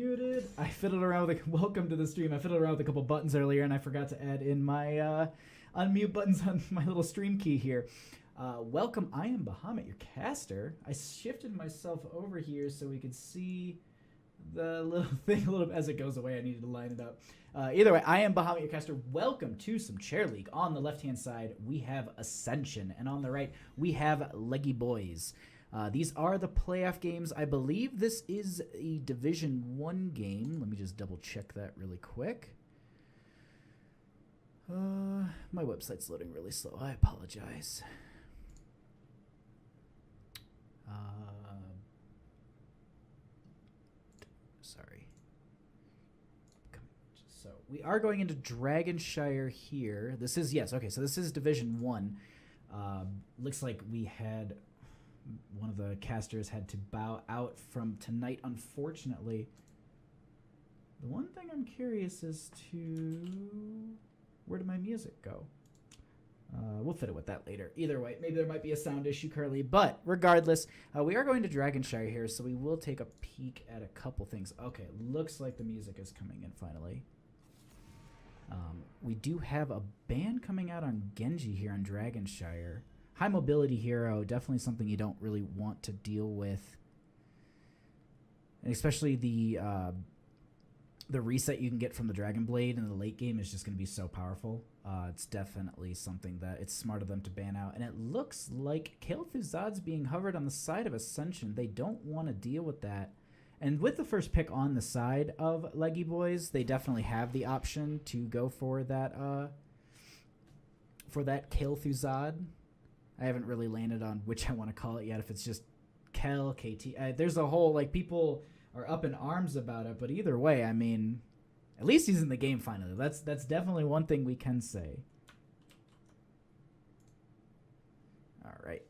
Muted. I fiddled around with welcome to the stream. I fiddled around with a couple buttons earlier, and I forgot to add in my unmute buttons on my little stream key here. Welcome. I am Bahamut, your caster. I shifted myself over here so we could see the little thing a little as it goes away. I needed to line it up. Either way, I am Bahamut, your caster. Welcome to some Chair League. On the left-hand side, we have Ascension, and on the right, we have Leggyboys. These are the playoff games. I believe this is a Division 1 game. Let me just double check that really quick. My website's loading really slow. I apologize. Sorry. So we are going into Dragonshire here. This is, yes, okay, so this is Division 1. Looks like we had... one of the casters had to bow out from tonight, unfortunately. The one thing I'm curious as to... where did my music go? We'll fit it with that later. Either way, maybe there might be a sound issue currently, but regardless, we are going to Dragonshire here, so we will take a peek at a couple things. Okay, looks like the music is coming in finally. We do have a ban coming out on Genji here on Dragonshire. High mobility hero, definitely something you don't really want to deal with. And especially the reset you can get from the Dragon Blade in the late game is just going to be so powerful. It's definitely something that it's smart of them to ban out. And it looks like Kael'Thuzad's being hovered on the side of Ascension. They don't want to deal with that. And with the first pick on the side of Leggyboys, they definitely have the option to go for that Kael'Thuzad. I haven't really landed on which I want to call it yet, if it's just Kel, KT. There's a whole, like, people are up in arms about it, but either way, I mean, at least he's in the game finally. That's definitely one thing we can say. All right.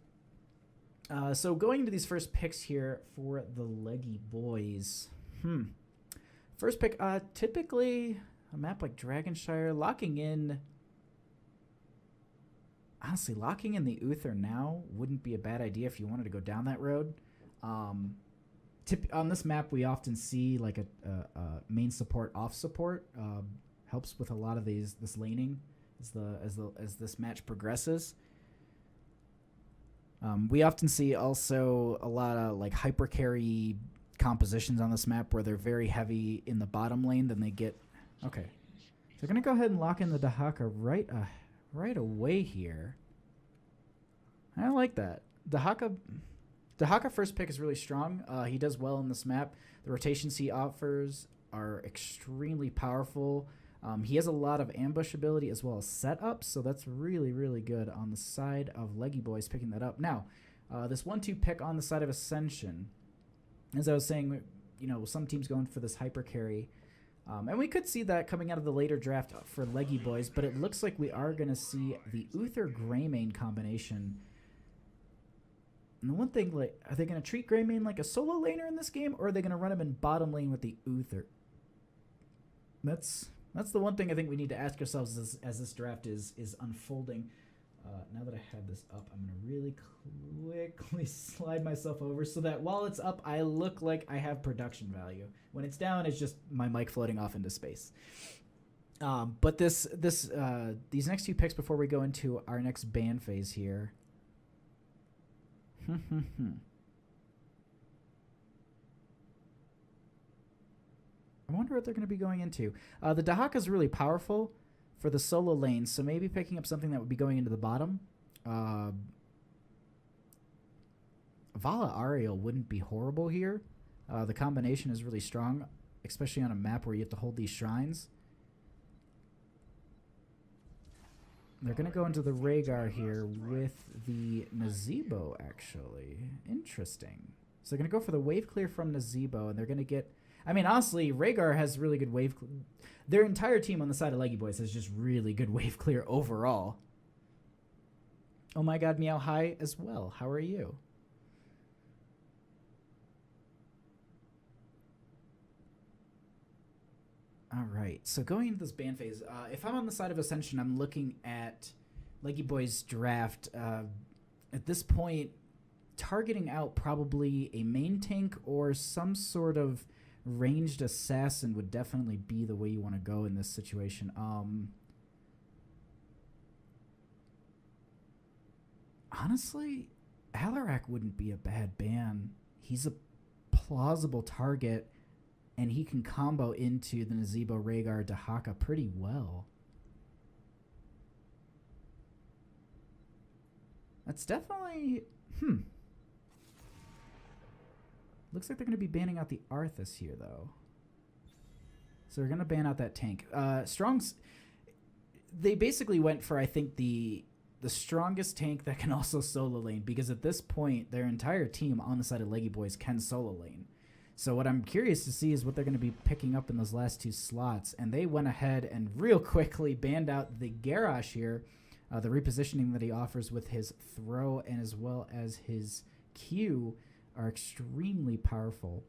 So going into these first picks here for the Leggyboys. First pick, typically a map like Dragonshire, locking in... honestly, locking in the Uther now wouldn't be a bad idea if you wanted to go down that road. On this map, we often see like a main support off support. Helps with a lot of this laning as this match progresses. We often see also a lot of like hyper carry compositions on this map where they're very heavy in the bottom lane. Then they get okay. So they're gonna go ahead and lock in the Dahaka right away here. I like that. Dahaka first pick is really strong. He does well in this map. The rotations he offers are extremely powerful. He has a lot of ambush ability as well as setup, so that's really, really good on the side of Leggyboys picking that up. Now, this 1-2 pick on the side of Ascension, as I was saying, you know, some teams going for this hyper carry. And we could see that coming out of the later draft for Leggyboys, but it looks like we are going to see the Uther Greymane combination. And the one thing, like, are they going to treat Greymane like a solo laner in this game, or are they going to run him in bottom lane with the Uther? That's the one thing I think we need to ask ourselves as this draft is unfolding. Now that I have this up, I'm going to really quickly slide myself over so that while it's up, I look like I have production value. When it's down, it's just my mic floating off into space. But these next two picks before we go into our next ban phase here. I wonder what they're going to be going into. The Dahaka is really powerful for the solo lane, so maybe picking up something that would be going into the bottom. Vala Ariel wouldn't be horrible here. The combination is really strong, especially on a map where you have to hold these shrines. They're going to go into the Rhaegar here with the Nazebo, actually. Interesting. So they're going to go for the wave clear from Nazebo, and they're going to get... I mean, honestly, Rhaegar has really good wave... Their entire team on the side of Leggyboys has just really good wave clear overall. Oh my god, Meow Hi as well. How are you? All right, so going into this ban phase, if I'm on the side of Ascension, I'm looking at Leggyboys draft. At this point, targeting out probably a main tank or some sort of ranged assassin would definitely be the way you want to go in this situation. Honestly, Alarak wouldn't be a bad ban. He's a plausible target, and he can combo into the Nazebo, Rhaegar, Dahaka pretty well. That's definitely... Looks like they're going to be banning out the Arthas here, though. So they're going to ban out that tank. Strong's... They basically went for, I think, the strongest tank that can also solo lane, because at this point, their entire team on the side of Leggyboys can solo lane. So what I'm curious to see is what they're going to be picking up in those last two slots. And they went ahead and real quickly banned out the Garrosh here. The repositioning that he offers with his throw and as well as his Q are extremely powerful.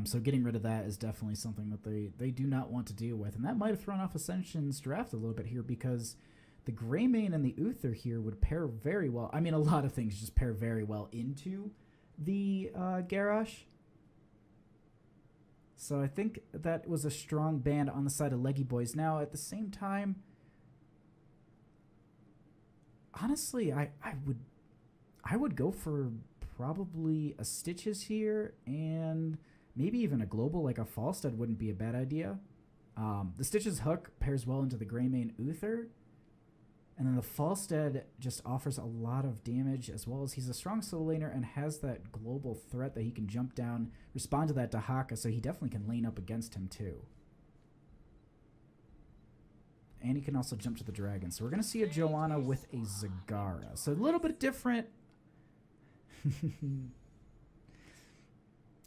So getting rid of that is definitely something that they do not want to deal with. And that might have thrown off Ascension's draft a little bit here, because the Greymane and the Uther here would pair very well. I mean, a lot of things just pair very well into the Garrosh. So I think that was a strong ban on the side of Leggyboys. Now, at the same time, honestly, I would go for probably a Stitches here, and maybe even a global like a Falstad wouldn't be a bad idea. The Stitches hook pairs well into the Greymane Uther, and then the Falstad just offers a lot of damage, as well as he's a strong solo laner and has that global threat that he can jump down, respond to that Dahaka, so he definitely can lane up against him too. And he can also jump to the dragon. So we're going to see a Joanna with a Zagara. So a little bit different.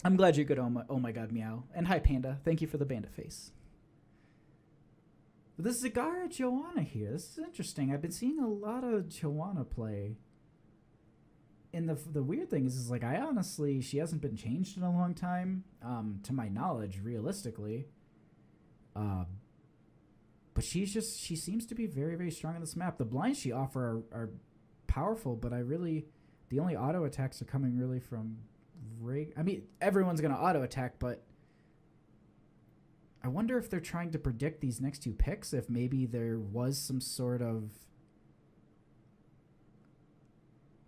I'm glad you're good, oh my god, meow. And hi, Panda. Thank you for the bandit face. But this Zagara Joanna here, this is interesting. I've been seeing a lot of Joanna play. And the weird thing is like, I honestly, she hasn't been changed in a long time, to my knowledge, realistically. But she seems to be very, very strong on this map. The blinds she offers are powerful, but the only auto attacks are coming really from I mean, everyone's going to auto attack, but I wonder if they're trying to predict these next two picks, if maybe there was some sort of,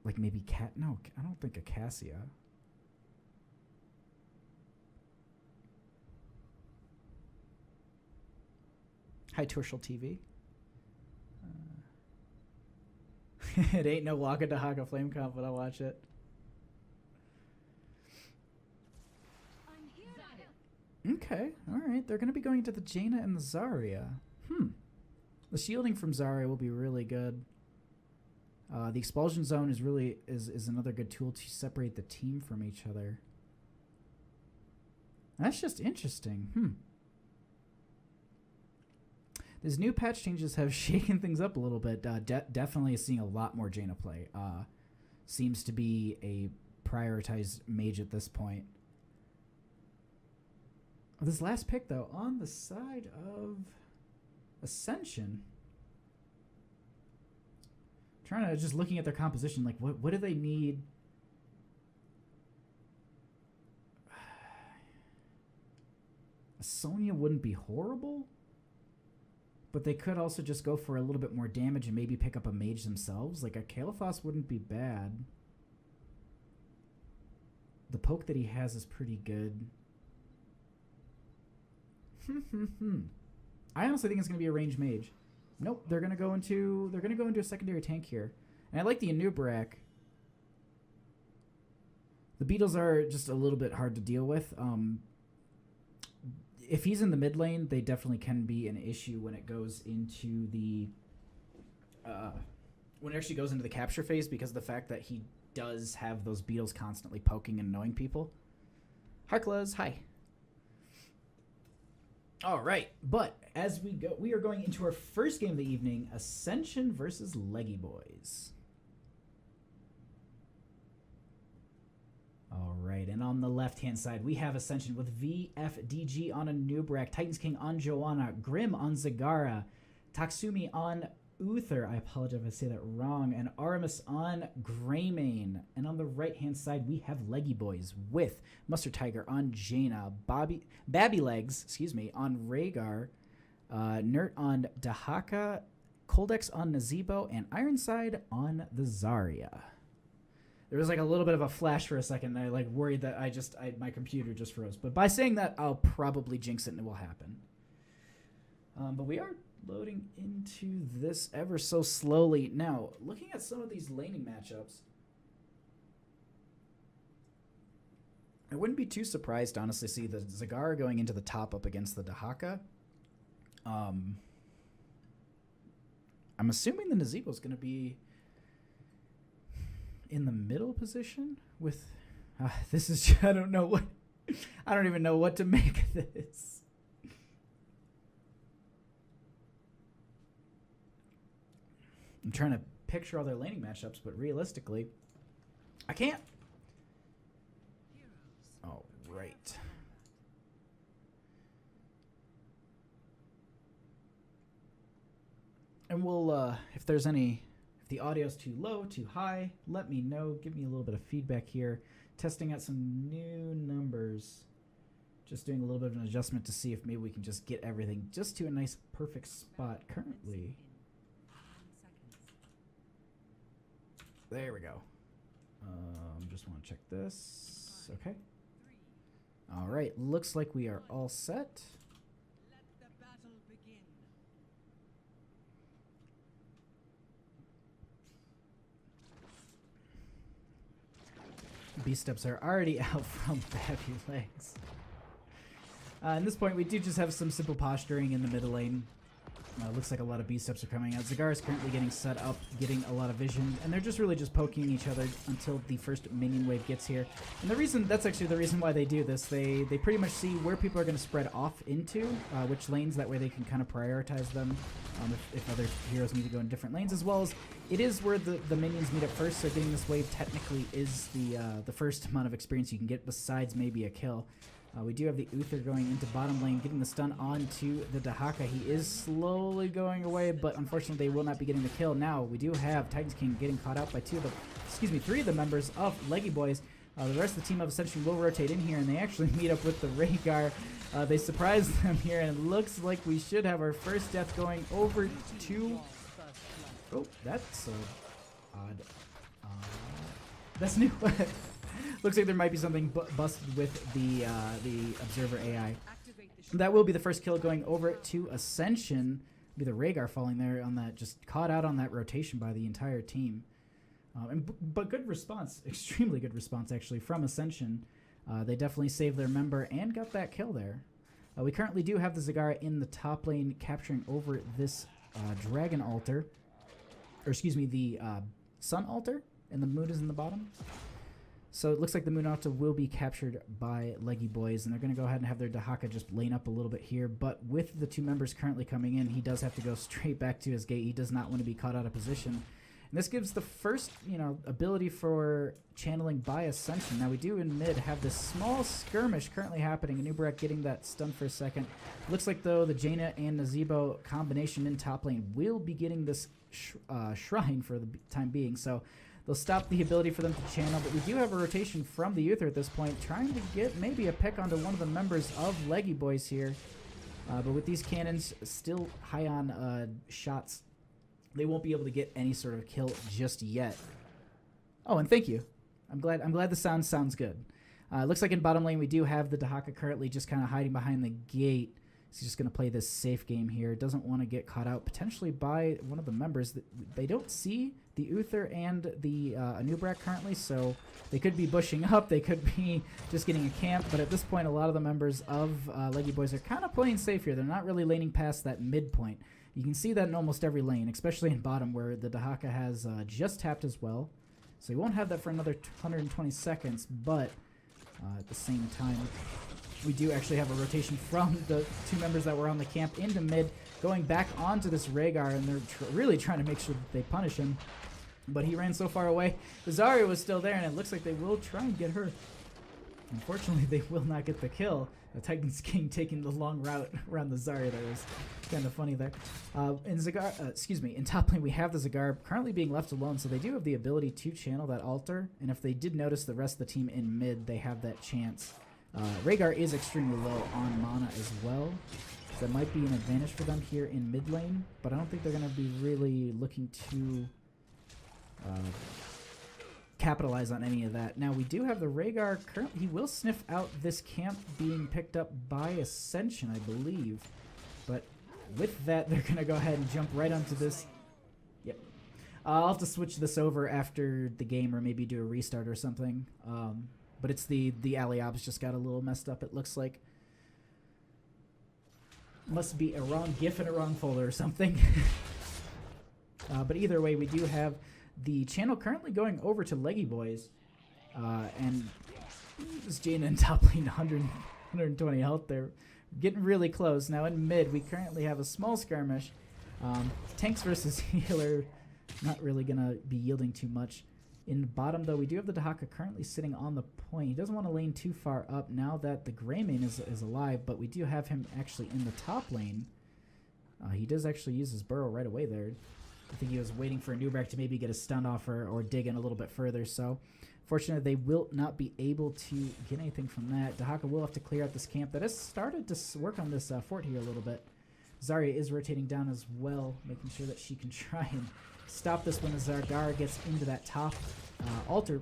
like maybe no, I don't think a Cassia. Hi, Torshal TV. It ain't no Waka Dahaka Flame Comp, but I'll watch it. Okay, alright. They're going to be going to the Jaina and the Zarya. The shielding from Zarya will be really good. The expulsion zone is another good tool to separate the team from each other. That's just interesting. These new patch changes have shaken things up a little bit. Definitely seeing a lot more Jaina play. Seems to be a prioritized mage at this point. This last pick, though, on the side of Ascension. Trying to just looking at their composition, like what do they need? A Sonya wouldn't be horrible, but they could also just go for a little bit more damage and maybe pick up a mage themselves. Like a Kael'thas wouldn't be bad. The poke that he has is pretty good. I honestly think it's going to be a range mage. Nope, they're going to go into a secondary tank here. And I like the Anub'arak. The beetles are just a little bit hard to deal with. If he's in the mid lane, they definitely can be an issue when it goes into the when it actually goes into the capture phase, because of the fact that he does have those beetles constantly poking and annoying people. Harklaz, hi. All right, but as we go, we are going into our first game of the evening, Ascension versus Leggyboys. All right, and on the left-hand side, we have Ascension with VFDG on Anub'arak, Titans King on Joanna, Grim on Zagara, Taksumi on Uther. I apologize if I say that wrong. And Aramis on Greymane. And on the right-hand side, we have Leggyboys with Mustard Tiger on Jaina, Babby Legs, on Rhaegar, Nert on Dahaka, Coldex on Nazebo, and Ironside on the Zarya. There was like a little bit of a flash for a second. I like worried that my computer just froze. But by saying that, I'll probably jinx it and it will happen. But we are loading into this ever so slowly. Now, looking at some of these laning matchups, I wouldn't be too surprised, honestly, to see the Zagara going into the top up against the Dahaka. I'm assuming the Nazebo is going to be in the middle position with this is I don't even know what to make of this. I'm trying to picture all their laning matchups, but realistically I can't. All right. And we'll if the audio's too low, too high, let me know. Give me a little bit of feedback here. Testing out some new numbers. Just doing a little bit of an adjustment to see if maybe we can just get everything just to a nice perfect spot currently. There we go. Just want to check this. Okay. All right. Looks like we are all set. B-steps are already out from Babby Legs. At this point, we do just have some simple posturing in the middle lane. Looks like a lot of B-steps are coming out. Zagara is currently getting set up, getting a lot of vision, and they're just really just poking each other until the first minion wave gets here. And that's actually the reason why they do this. They pretty much see where people are going to spread off into, which lanes, that way they can kind of prioritize them if other heroes need to go in different lanes, as well as it is where the minions meet up first, so getting this wave technically is the first amount of experience you can get besides maybe a kill. We do have the Uther going into bottom lane, getting the stun onto the Dahaka. He is slowly going away, but unfortunately they will not be getting the kill. Now, we do have Titans King getting caught out by three of the members of Leggyboys. The rest of the team of Ascension will rotate in here, and they actually meet up with the Rhaegar. They surprise them here, and it looks like we should have our first death going over to... Oh, that's odd. That's new. Looks like there might be something busted with the Observer AI. That will be the first kill going over to Ascension. Be the Rhaegar falling there on that, just caught out on that rotation by the entire team. But good response, extremely good response actually from Ascension. They definitely saved their member and got that kill there. We currently do have the Zagara in the top lane capturing over this Dragon Altar. Or excuse me, the Sun Altar, and the moon is in the bottom. So it looks like the Moon Altar will be captured by Leggyboys, and they're going to go ahead and have their Dahaka just lane up a little bit here. But with the two members currently coming in, he does have to go straight back to his gate. He does not want to be caught out of position. And this gives the first, ability for channeling by Ascension. Now we do in mid have this small skirmish currently happening. Anubarak getting that stun for a second. Looks like though the Jaina and Nazebo combination in top lane will be getting this shrine for the time being. So they'll stop the ability for them to channel, but we do have a rotation from the Uther at this point, trying to get maybe a pick onto one of the members of Leggyboys here. But with these cannons still high on shots, they won't be able to get any sort of kill just yet. Oh, and thank you. I'm glad the sound sounds good. Looks like in bottom lane we do have the Dahaka currently just kind of hiding behind the gate. He's just going to play this safe game here. Doesn't want to get caught out potentially by one of the members. They don't see the Uther and the Anubarak currently, so they could be bushing up. They could be just getting a camp. But at this point, a lot of the members of Leggyboys are kind of playing safe here. They're not really laning past that midpoint. You can see that in almost every lane, especially in bottom where the Dahaka has just tapped as well. So he won't have that for another 120 seconds, but at the same time, we do actually have a rotation from the two members that were on the camp into mid, going back onto this Rhaegar, and they're really trying to make sure that they punish him. But he ran so far away. The Zarya was still there, and it looks like they will try and get her. Unfortunately, they will not get the kill. The Titan's King taking the long route around the Zarya. That was kind of funny there. In top lane, we have the Zagar currently being left alone, so they do have the ability to channel that altar. And if they did notice the rest of the team in mid, they have that chance. Rhaegar is extremely low on mana as well. So that might be an advantage for them here in mid lane, but I don't think they're going to be really looking to capitalize on any of that. Now, we do have the Rhaegar. He will sniff out this camp being picked up by Ascension, I believe. But with that, they're going to go ahead and jump right onto this. Yep. I'll have to switch this over after the game or maybe do a restart or something. But it's the alley ops just got a little messed up, it looks like. Must be a wrong GIF in a wrong folder or something. But either way, we do have the channel currently going over to Leggyboys. And this Jaina in top lane, 120 health there. Getting really close. Now in mid, we currently have a small skirmish. Tanks versus healer, not really going to be yielding too much. In the bottom, though, we do have the Dahaka currently sitting on the point. He doesn't want to lane too far up now that the Greymane is alive, but we do have him actually in the top lane. He does actually use his burrow right away there. I think he was waiting for a Nubrak to maybe get a stun off or dig in a little bit further. So, fortunately, they will not be able to get anything from that. Dahaka will have to clear out this camp that has started to work on this fort here a little bit. Zarya is rotating down as well, making sure that she can try and stop this when the Zargar gets into that top altar.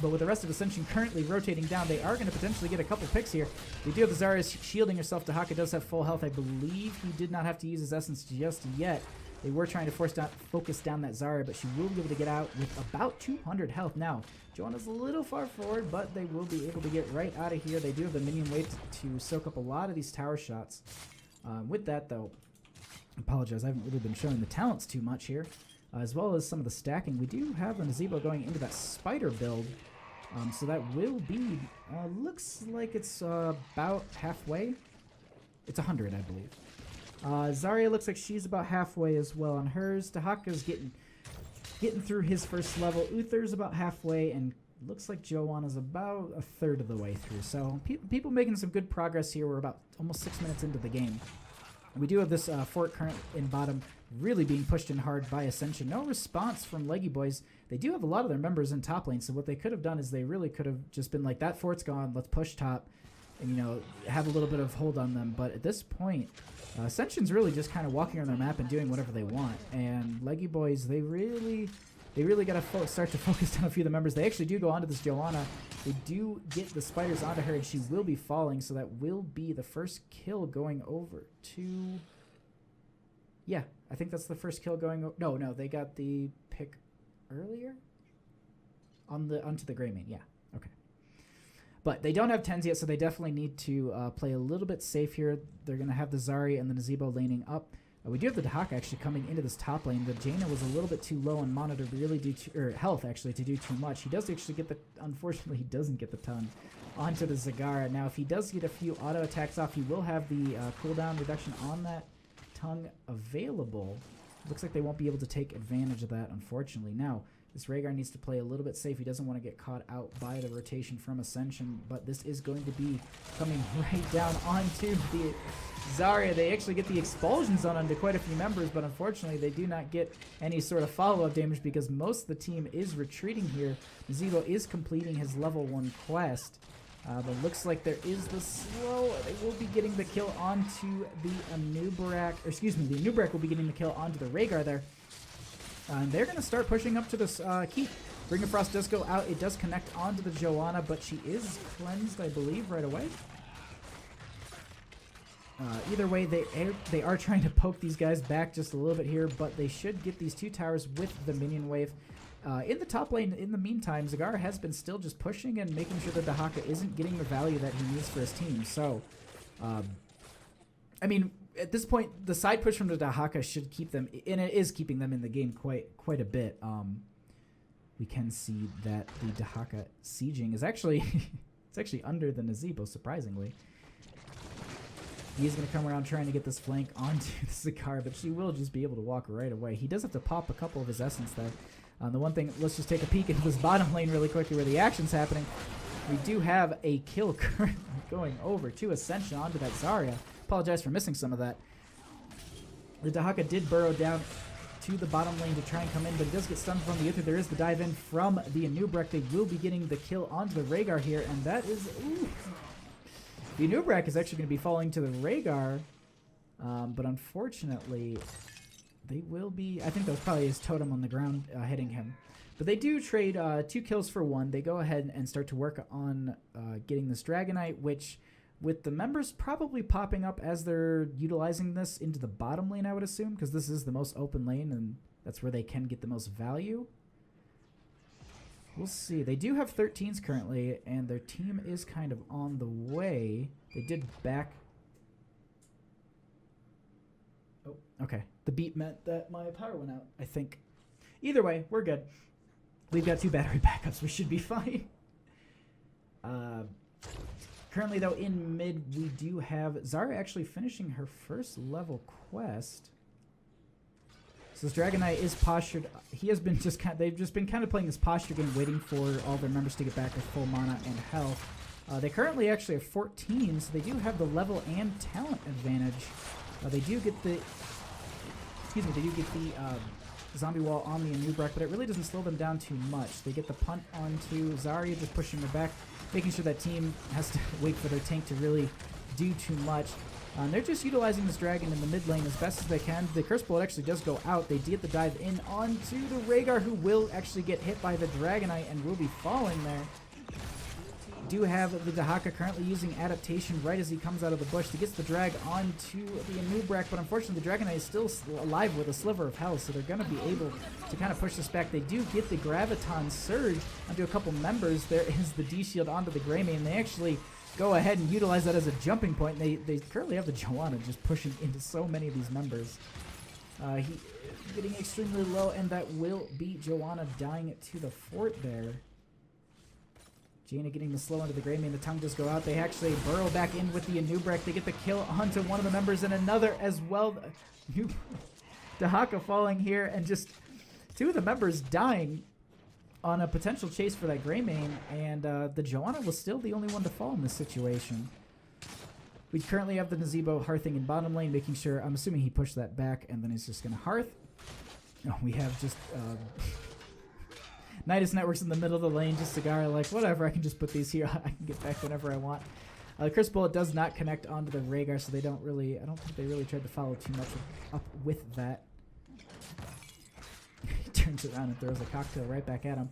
But with the rest of Ascension currently rotating down, they are going to potentially get a couple picks here. We do have the Zarya shielding herself. Dahaka does have full health. I believe he did not have to use his essence just yet. They were trying to focus down that Zarya, but she will be able to get out with about 200 health. Now, Joanna's a little far forward, but they will be able to get right out of here. They do have the minion wave to soak up a lot of these tower shots. With that, though, I apologize, I haven't really been showing the talents too much here, as well as some of the stacking. We do have a Nazebo going into that spider build, so that will be, looks like it's about halfway. It's 100, I believe. Zarya looks like she's about halfway as well on hers. Dahaka's getting through his first level. Uther's about halfway, and looks like Joanna's about a third of the way through. So people making some good progress here. We're about almost 6 minutes into the game. We do have this fort current in bottom really being pushed in hard by Ascension. No response from Leggyboys. They do have a lot of their members in top lane, so what they could have done is they really could have just been like, that fort's gone, let's push top, and, you know, have a little bit of hold on them. But at this point, Ascension's really just kind of walking on their map and doing whatever they want. And Leggyboys, they really got to start to focus on a few of the members. They actually do go onto this Joanna. They do get the spiders onto her, and she will be falling, so that will be the first kill going over to... Yeah, I think that's the first kill going... No, they got the pick earlier? Onto the Greymane, yeah, okay. But they don't have 10s yet, so they definitely need to play a little bit safe here. They're going to have the Zarya and the Nazebo laning up. We do have the Dahaka actually coming into this top lane. The Jaina was a little bit too low on mana to really do health actually to do too much. He does actually get the, unfortunately he doesn't get the ton onto the Zagara. Now if he does get a few auto attacks off, he will have the cooldown reduction on that tongue available. Looks like they won't be able to take advantage of that, unfortunately. Now this Rhaegar needs to play a little bit safe. He doesn't want to get caught out by the rotation from Ascension, but this is going to be coming right down onto the Zarya. They actually get the expulsions onto quite a few members, but unfortunately they do not get any sort of follow-up damage because most of the team is retreating here. Nazebo is completing his level 1 quest, but looks like there is the slow. They will be getting the kill onto the Anub'arak, or excuse me, the Anub'arak will be getting the kill onto the Rhaegar there. And they're going to start pushing up to this keep. Ring of Frost does go out. It does connect onto the Joanna, but she is cleansed, I believe, right away. Either way, they are trying to poke these guys back just a little bit here, but they should get these 2 towers with the minion wave. In the top lane, in the meantime, Zagara has been still just pushing and making sure that Dahaka isn't getting the value that he needs for his team. So, I mean, at this point, the side push from the Dahaka should keep them, and it is keeping them in the game quite a bit. We can see that the Dahaka sieging is actually, it's actually under the Nazebo, surprisingly. He's going to come around trying to get this flank onto the Zakar, but she will just be able to walk right away. He does have to pop a couple of his essence there. The one thing, let's just take a peek into this bottom lane really quickly where the action's happening. We do have a kill currently going over to Ascension onto that Zarya. Apologize for missing some of that. The Dahaka did burrow down to the bottom lane to try and come in, but it does get stunned from the Uther. There is the dive in from the Anubrak. They will be getting the kill onto the Rhaegar here, and that is... Ooh. The Anubrak is actually going to be falling to the Rhaegar, but unfortunately, they will be... I think that was probably his totem on the ground hitting him. But they do trade 2 kills for 1. They go ahead and start to work on getting this Dragonite, which... with the members probably popping up as they're utilizing this into the bottom lane, I would assume, because this is the most open lane, and that's where they can get the most value. We'll see. They do have 13s currently, and their team is kind of on the way. They did back... Oh, okay. The beep meant that my power went out, I think. Either way, we're good. We've got 2 battery backups. We should be fine. Currently, though, in mid, we do have Zarya actually finishing her first level quest. So this Dragonite is postured. He has been just kind of, they've just been kind of playing this posture game, waiting for all their members to get back with full mana and health. They currently actually have 14, so they do have the level and talent advantage. They do get the, excuse me, they do get the zombie wall on the Anubrak, but it really doesn't slow them down too much. They get the punt onto Zarya, just pushing her back, making sure that team has to wait for their tank to really do too much. They're just utilizing this dragon in the mid lane as best as they can. The Curse Bullet actually does go out. They get the dive in onto the Rhaegar, who will actually get hit by the Dragonite and will be falling there. Do have the Dahaka currently using adaptation right as he comes out of the bush to get the drag onto the Anubrak, but unfortunately the Dragonite is still alive with a sliver of health, so they're going to be able to kind of push this back. They do get the Graviton Surge onto a couple members. There is the D-Shield onto the Greymane. They actually go ahead and utilize that as a jumping point. They currently have the Joanna just pushing into so many of these members. He getting extremely low, and that will be Joanna dying to the fort there. Jaina getting the slow into the Greymane. The tongue does go out. They actually burrow back in with the Anubrak. They get the kill onto one of the members and another as well. Dahaka falling here, and just 2 of the members dying on a potential chase for that Greymane, and the Joanna was still the only one to fall in this situation. We currently have the Nazebo hearthing in bottom lane, making sure, I'm assuming he pushed that back, and then he's just going to hearth. Oh, we have just... Nidus Networks in the middle of the lane, just Cigar like, whatever, I can just put these here. I can get back whenever I want. The Curse Bullet does not connect onto the Rhaegar, so they don't really, I don't think they really tried to follow too much up with that. He turns around and throws a cocktail right back at him.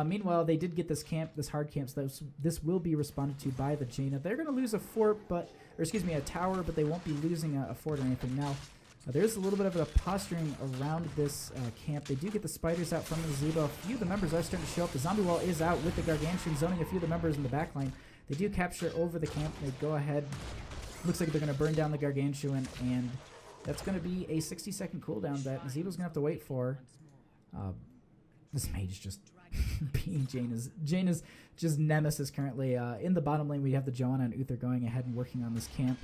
Meanwhile, they did get this camp, this hard camp, so this will be responded to by the Jaina. They're going to lose a fort, but, or excuse me, a tower, but they won't be losing a fort or anything. Now, there's a little bit of a posturing around this camp. They do get the spiders out from the Zebo. A few of the members are starting to show up. The zombie wall is out with the Gargantuan zoning a few of the members in the back line. They do capture over the camp. They go ahead. Looks like they're going to burn down the Gargantuan, and that's going to be a 60-second cooldown that Zebo's going to have to wait for. This mage just being Jaina's just nemesis currently. In the bottom lane, we have the Joanna and Uther going ahead and working on this camp.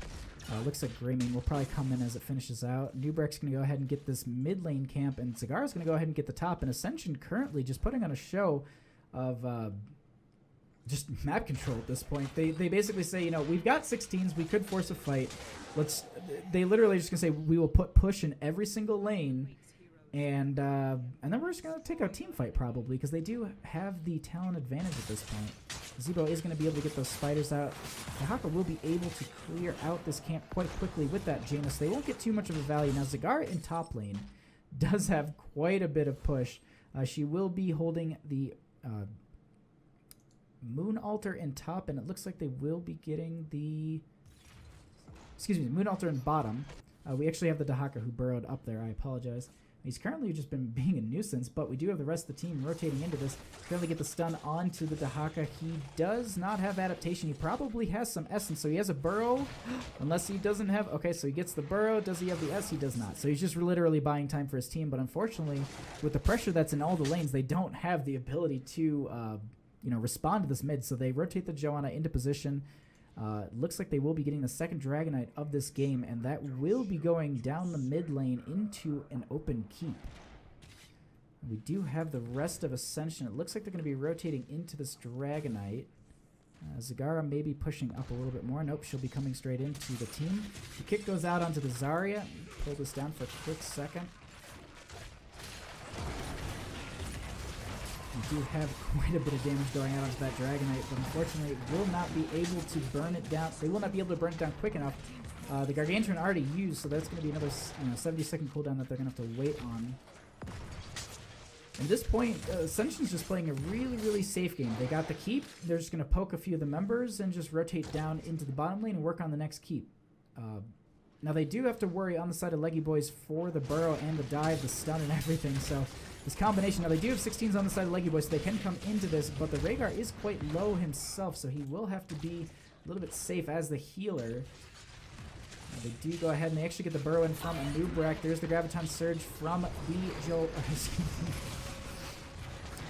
Looks like Greymane will probably come in as it finishes out. Nubrek's going to go ahead and get this mid lane camp, and Cigar's going to go ahead and get the top. And Ascension currently just putting on a show of just map control at this point. They basically say, you know, we've got 16s, we could force a fight. They literally just going to say, we will put push in every single lane, and then we're just going to take our team fight probably, because they do have the talent advantage at this point. Zebo is going to be able to get those spiders out. Dahaka will be able to clear out this camp quite quickly with that Jaina, so they won't get too much of a value. Now, Zagara in top lane does have quite a bit of push. She will be holding the Moon Altar in top, and it looks like they will be getting the... Excuse me, Moon Altar in bottom. We actually have the Dahaka who burrowed up there. I apologize. He's currently just been being a nuisance, but we do have the rest of the team rotating into this. Currently get the stun onto the Dahaka. He does not have adaptation. He probably has some essence, so he has a burrow, unless he doesn't have... Okay, so he gets the burrow. Does he have the S? He does not. So he's just literally buying time for his team, but unfortunately, with the pressure that's in all the lanes, they don't have the ability to, respond to this mid, so they rotate the Joanna into position. Looks like they will be getting the second Dragonite of this game, and that will be going down the mid lane into an open keep. We do have the rest of Ascension. It looks like they're going to be rotating into this Dragonite. Zagara maybe pushing up a little bit more. Nope, she'll be coming straight into the team. The kick goes out onto the Zarya. Pull this down for a quick second. We do have quite a bit of damage going out onto that Dragonite, but unfortunately it will not be able to burn it down. They will not be able to burn it down quick enough. The Gargantuan already used, so that's going to be another 70-second cooldown that they're going to have to wait on. At this point, Ascension's just playing a really, really safe game. They got the keep. They're just going to poke a few of the members and just rotate down into the bottom lane and work on the next keep. Now they do have to worry on the side of Leggyboys for the burrow and the dive, the stun and everything, so this combination. Now they do have 16s on the side of Leggyboys, so they can come into this, but the Rhaegar is quite low himself, so he will have to be a little bit safe as the healer. They do go ahead and they actually get the burrow in from Anubrak. There's the Graviton Surge from the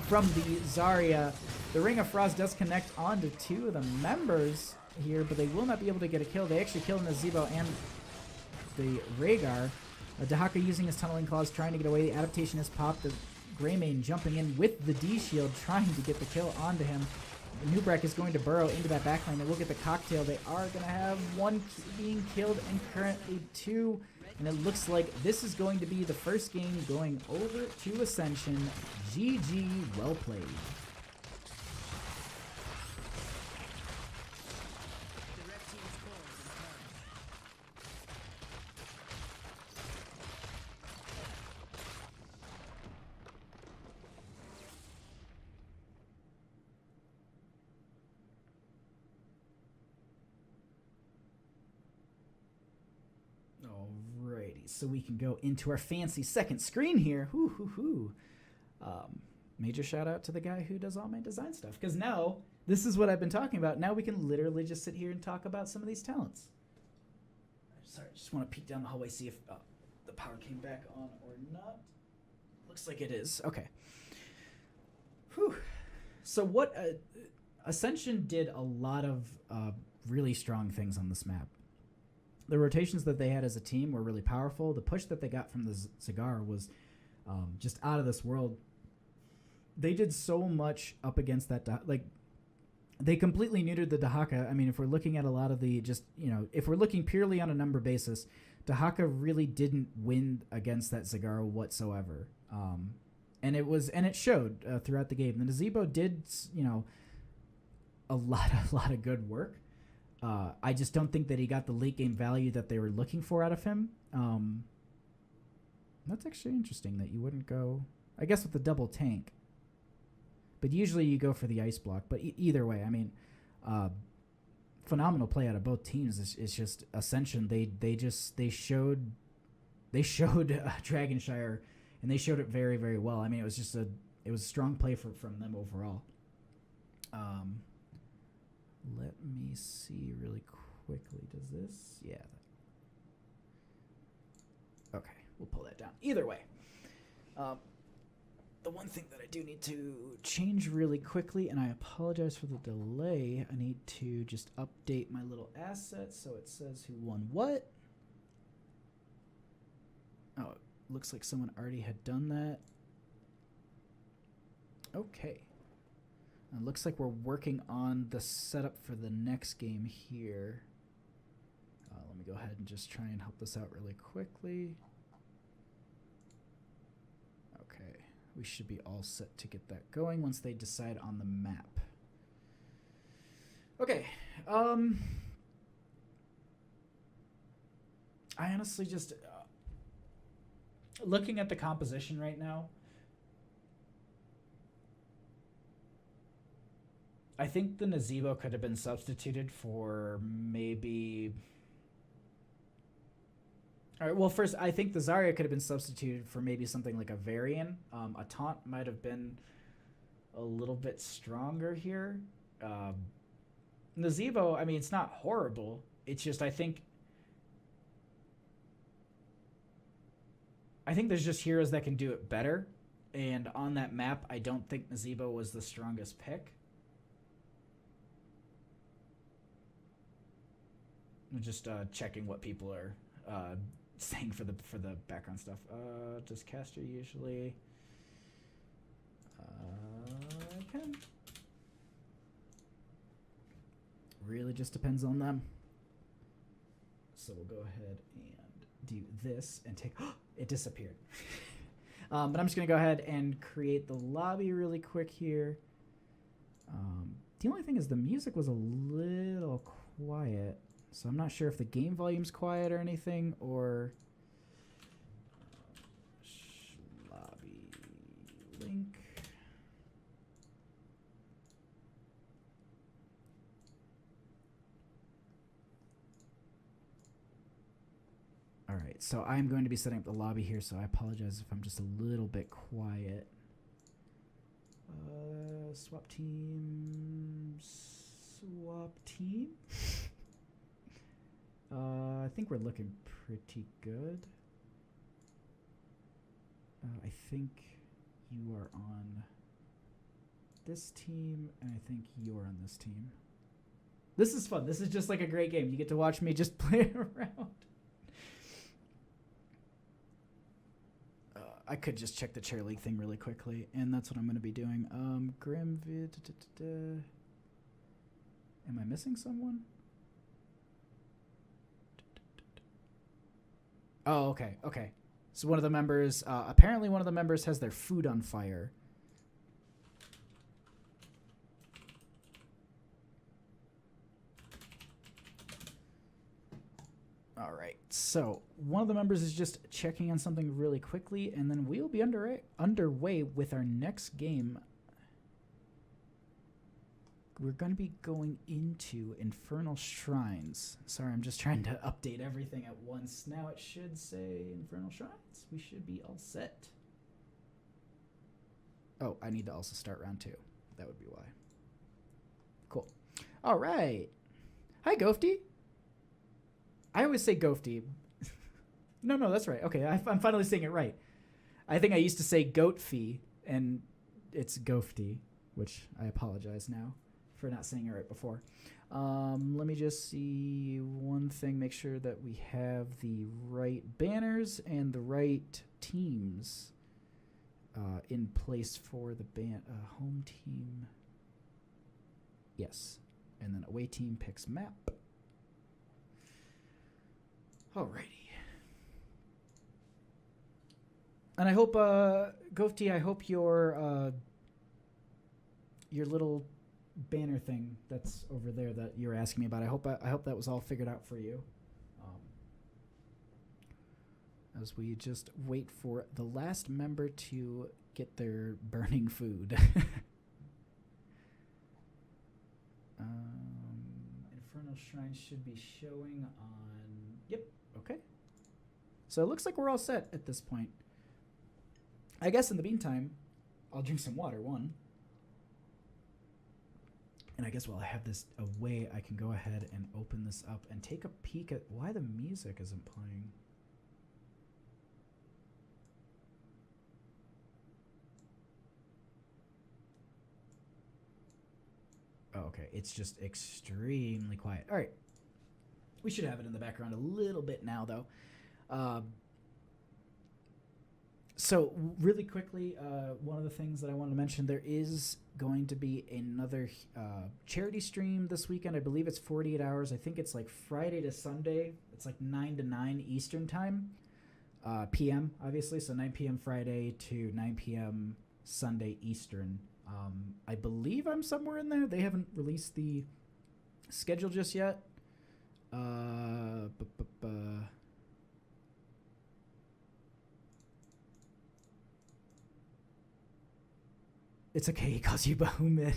from the Zarya. The Ring of Frost does connect onto two of the members here, but they will not be able to get a kill. They actually kill Nazebo and the Rhaegar. Dahaka using his Tunneling Claws, trying to get away. The adaptation has popped. The Greymane jumping in with the D-Shield, trying to get the kill onto him. Nubrak is going to burrow into that backline. They will get the cocktail. They are going to have one being killed and currently two. And it looks like this is going to be the first game going over to Ascension. GG, well played. So we can go into our fancy second screen here. Major shout out to the guy who does all my design stuff, because now this is what I've been talking about. Now we can literally just sit here and talk about some of these talents. Sorry, I just want to peek down the hallway, see if the power came back on or not. Looks like it is. Okay. Whew. So what Ascension did a lot of really strong things on this map. The rotations that they had as a team were really powerful. The push that they got from the Zagara was just out of this world. They did so much up against that. They completely neutered the Dahaka. I mean, if we're looking at a lot of the if we're looking purely on a number basis, Dahaka really didn't win against that Zagara whatsoever. And it showed throughout the game. The Nazebo did, a lot of good work. I just don't think that he got the late game value that they were looking for out of him. That's actually interesting that you wouldn't go, I guess, with the double tank. But usually you go for the ice block. But either way, I mean, phenomenal play out of both teams. It's just Ascension. They showed Dragonshire, and they showed it very, very well. I mean, it was a strong play from them overall. Let me see really quickly. Does this? Yeah. Okay, we'll pull that down. Either way, the one thing that I do need to change really quickly, and I apologize for the delay, I need to just update my little asset so it says who won what. Oh, it looks like someone already had done that. Okay. It looks like we're working on the setup for the next game here. Let me go ahead and just try and help this out really quickly. Okay, we should be all set to get that going once they decide on the map. Okay, I honestly just, looking at the composition right now, I think the Nazebo could have been substituted for maybe... All right, well, first, I think the Zarya could have been substituted for maybe something like a Varian. A Taunt might have been a little bit stronger here. Nazebo, I mean, it's not horrible. It's just, I think there's just heroes that can do it better. And on that map, I don't think Nazebo was the strongest pick. I'm just checking what people are saying for the background stuff. Does caster usually? I can. really just depends on them. So we'll go ahead and do this and take... it disappeared. But I'm just going to go ahead and create the lobby really quick here. The only thing is the music was a little quiet, so I'm not sure if the game volume's quiet or anything, or... lobby link. All right, so I'm going to be setting up the lobby here, so I apologize if I'm just a little bit quiet. Swap team. I think we're looking pretty good. I think you are on this team, and I think you're on this team. This is fun. This is just like a great game. You get to watch me just play around. I could just check the chair league thing really quickly, and that's what I'm going to be doing. Grimvid. Am I missing someone? Oh, okay, okay. So one of the members, apparently one of the members has their food on fire. All right, so one of the members is just checking on something really quickly, and then we'll be underway with our next game. We're going to be going into Infernal Shrines. Sorry, I'm just trying to update everything at once. Now it should say Infernal Shrines. We should be all set. Oh, I need to also start round 2. That would be why. Cool. All right. Hi, Gofty. I always say Gofty. No, that's right. Okay, I'm finally saying it right. I think I used to say Goatfee, and it's Gofty, which I apologize now for not saying it right before. Let me just see one thing, make sure that we have the right banners and the right teams in place for the home team. Yes, and then away team picks map. Alrighty. And I hope, Gofty, I hope your little banner thing that's over there that you're asking me about, I hope that was all figured out for you. As we just wait for the last member to get their burning food. Infernal Shrine should be showing on... Yep, okay. So it looks like we're all set at this point. I guess in the meantime, I'll drink some water, one. And I guess while I have this away, I can go ahead and open this up and take a peek at why the music isn't playing. Oh, okay, it's just extremely quiet. All right. We should have it in the background a little bit now, though. So really quickly, one of the things that I want to mention, there is going to be another charity stream this weekend. I believe it's 48 hours. I think it's like Friday to Sunday. It's like 9 to 9 Eastern time, PM, obviously. So 9 p.m. Friday to 9 p.m. Sunday Eastern. I believe I'm somewhere in there. They haven't released the schedule just yet. It's okay, he calls you Bahuman.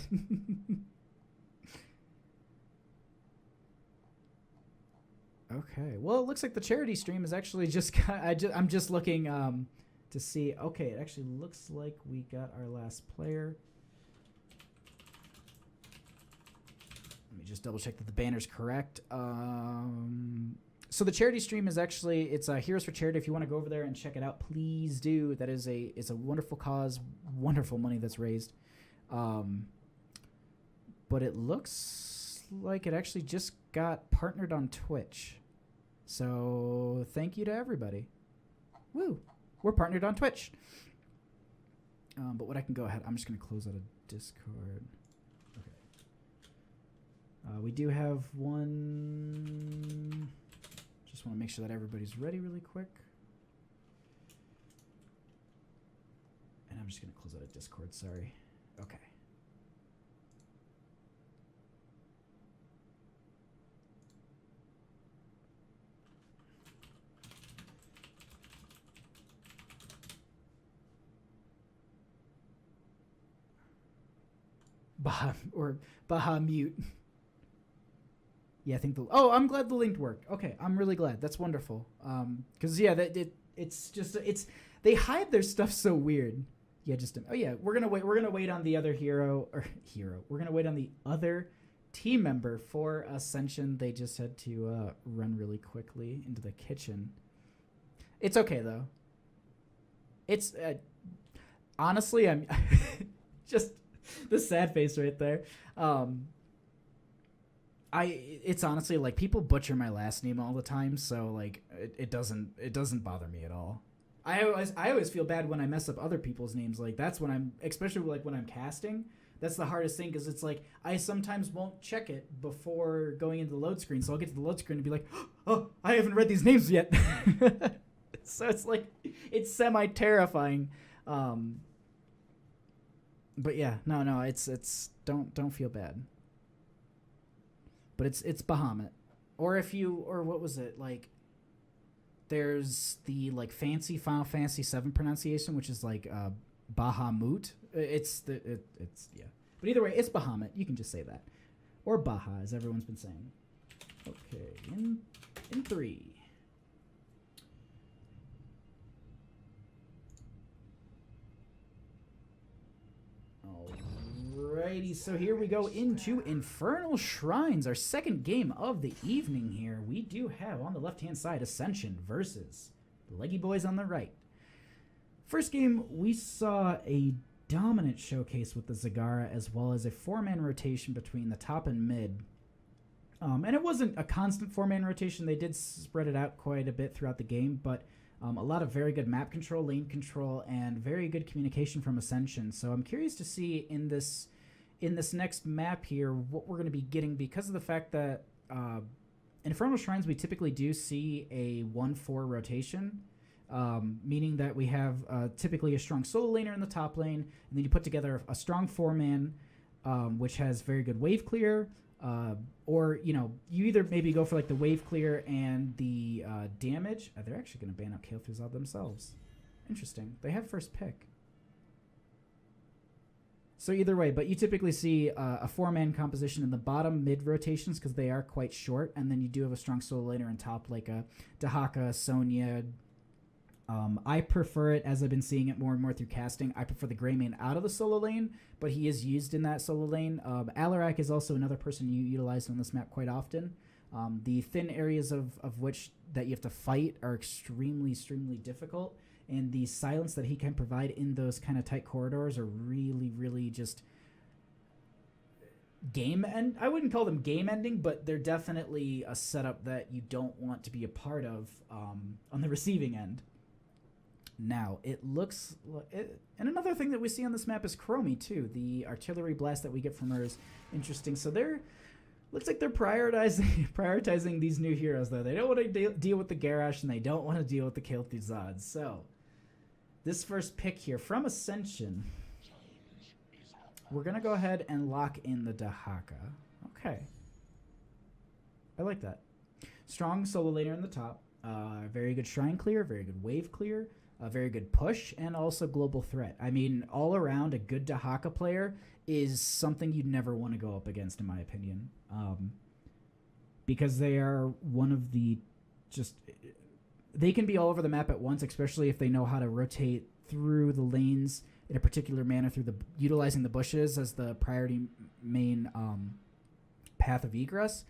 Okay, well, it looks like the charity stream is actually just... I'm just looking to see... Okay, it actually looks like we got our last player. Let me just double check that the banner's correct. So the charity stream is actually, it's Heroes for Charity. If you want to go over there and check it out, please do. That is it's a wonderful cause, wonderful money that's raised. But it looks like it actually just got partnered on Twitch. So thank you to everybody. Woo! We're partnered on Twitch. But what I can go ahead, I'm just going to close out of Discord. Okay. We do have one. Just want to make sure that everybody's ready really quick. And I'm just going to close out of Discord, sorry. Okay. Bahamut. Yeah, I think I'm glad the link worked. Okay, I'm really glad. That's wonderful. Because yeah, it's just they hide their stuff so weird. Yeah, we're gonna wait on the other hero. We're gonna wait on the other team member for Ascension. They just had to run really quickly into the kitchen. It's okay though. It's honestly, I'm just the sad face right there. It's honestly like people butcher my last name all the time, so like it doesn't bother me at all. I always feel bad when I mess up other people's names. Like that's when I'm, especially like when I'm casting, that's the hardest thing, because it's like I sometimes won't check it before going into the load screen, so I'll get to the load screen and be like, oh, I haven't read these names yet. So it's like it's semi terrifying. But yeah, no, it's don't feel bad. But it's Bahamut, or what was it like? There's the like fancy Final Fantasy VII pronunciation, which is like Bahamut. It's yeah. But either way, it's Bahamut. You can just say that, or Baha, as everyone's been saying. Okay, in 3. Alrighty, so here we go into Infernal Shrines, our second game of the evening here. We do have on the left-hand side Ascension versus the Leggyboys on the right. First game, we saw a dominant showcase with the Zagara, as well as a 4-man rotation between the top and mid. And it wasn't a constant 4-man rotation. They did spread it out quite a bit throughout the game, but a lot of very good map control, lane control, and very good communication from Ascension. So I'm curious to see in this next map here what we're going to be getting, because of the fact that Infernal Shrines, we typically do see a 1-4 rotation, meaning that we have typically a strong solo laner in the top lane, and then you put together a strong 4-man, which has very good wave clear, or, you either maybe go for like the wave clear and the damage. They're actually going to ban out Kael'Thuzad themselves. Interesting. They have first pick. So either way, but you typically see a 4-man composition in the bottom mid rotations, because they are quite short, and then you do have a strong solo laner in top, like a Dahaka, Sonya. I prefer it, as I've been seeing it more and more through casting, I prefer the Greymane out of the solo lane, but he is used in that solo lane. Alarak is also another person you utilize on this map quite often. The thin areas of which that you have to fight are extremely difficult, and the silence that he can provide in those kind of tight corridors are really just I wouldn't call them game ending, but they're definitely a setup that you don't want to be a part of on the receiving end. Now, it looks and another thing that we see on this map is Chromie too. The artillery blast that we get from her is interesting. So looks like they're prioritizing these new heroes, though. They don't want to deal with the Garrosh, and they don't want to deal with the Kael'Thuzad. So this first pick here from Ascension, we're going to go ahead and lock in the Dahaka. Okay. I like that. Strong solo laner in the top. Very good shrine clear, very good wave clear, a very good push, and also global threat. I mean, all around, a good Dahaka player is something you'd never want to go up against, in my opinion. Because they are one of the they can be all over the map at once, especially if they know how to rotate through the lanes in a particular manner, through utilizing the bushes as the priority main path of egress.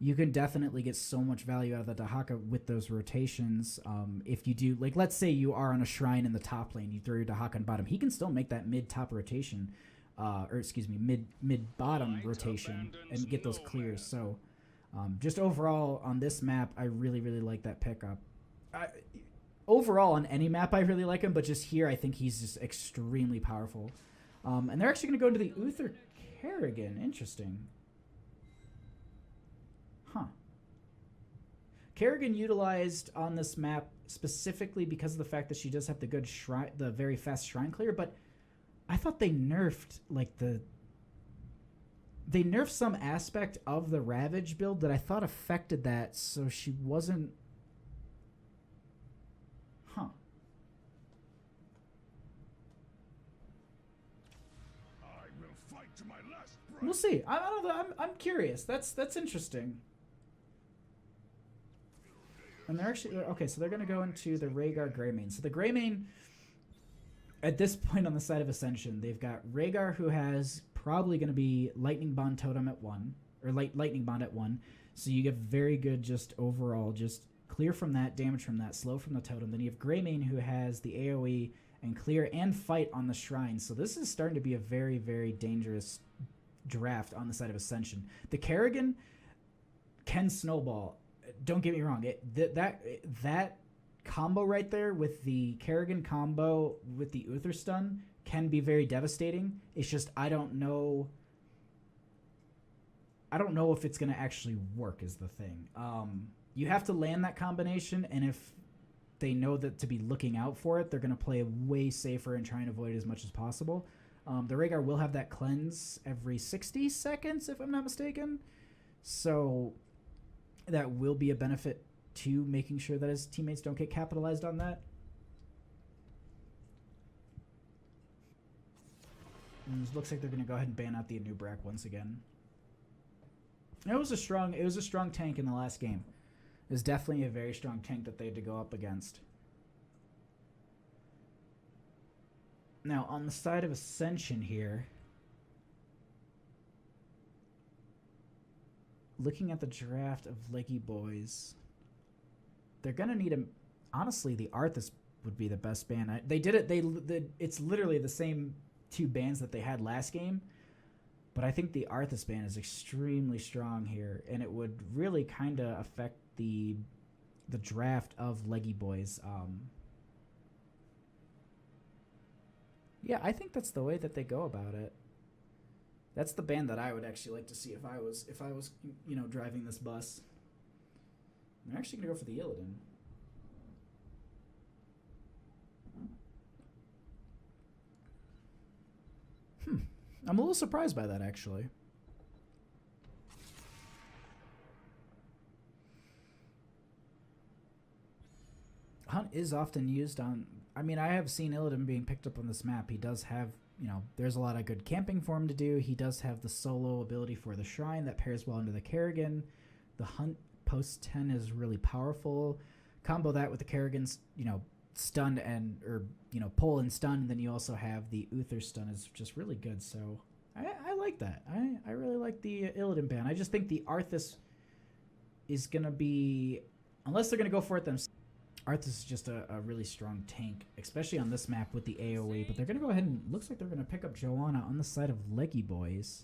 You can definitely get so much value out of the Dahaka with those rotations. If you do, like, let's say you are on a shrine in the top lane, you throw your Dahaka in bottom, he can still make that mid-top rotation, mid-bottom rotation and get those clears. So just overall on this map, I really like that pickup. Overall on any map, I really like him, but just here, I think he's just extremely powerful. And they're actually going to go into the Uther Kerrigan. Interesting. Huh. Kerrigan utilized on this map specifically because of the fact that she does have the good shrine, the very fast shrine clear, but I thought they nerfed they nerfed some aspect of the Ravage build that I thought affected that, so she wasn't. Huh. I will fight to my last breath. We'll see. I don't know. I'm curious. That's interesting. And they're actually okay. So they're gonna go into the Rhaegar Greymane. So the Greymane, at this point on the side of Ascension, they've got Rhaegar, who has probably going to be Lightning Bond Totem at 1, or Lightning Bond at 1. So you get very good just overall, just clear from that, damage from that, slow from the totem. Then you have Greymane, who has the AoE and clear and fight on the shrine. So this is starting to be a very, very dangerous draft on the side of Ascension. The Kerrigan can snowball. Don't get me wrong. That combo right there with the Kerrigan combo with the Uther Stun can be very devastating. It's just I don't know if it's going to actually work is the thing. You have to land that combination, and if they know that to be looking out for it, they're going to play way safer and try and avoid it as much as possible. The Rhaegar will have that cleanse every 60 seconds, if I'm not mistaken. So that will be a benefit to making sure that his teammates don't get capitalized on that. And it looks like they're going to go ahead and ban out the Anubrak once again. It was a strong tank in the last game. It was definitely a very strong tank that they had to go up against. Now, on the side of Ascension here, looking at the draft of Leggyboys, they're gonna need a. Honestly, the Arthas would be the best ban. They did it. It's literally the same two bans that they had last game, but I think the Arthas ban is extremely strong here, and it would really kind of affect the draft of Leggyboys. Yeah, I think that's the way that they go about it. That's the ban that I would actually like to see if I was driving this bus. They're actually gonna go for the Illidan. I'm a little surprised by that, actually. Hunt is often used on. I mean, I have seen Illidan being picked up on this map. He does have, there's a lot of good camping for him to do. He does have the solo ability for the Shrine that pairs well into the Kerrigan. The Hunt post 10 is really powerful. Combo that with the Kerrigan's, stun pull and stun, and then you also have the Uther stun is just really good. So I like that. I really like the Illidan ban. I just think the Arthas is going to be, unless they're going to go for it themselves, Arthas is just a really strong tank, especially on this map with the AoE. But they're going to go ahead and, looks like they're going to pick up Joanna on the side of Leggyboys.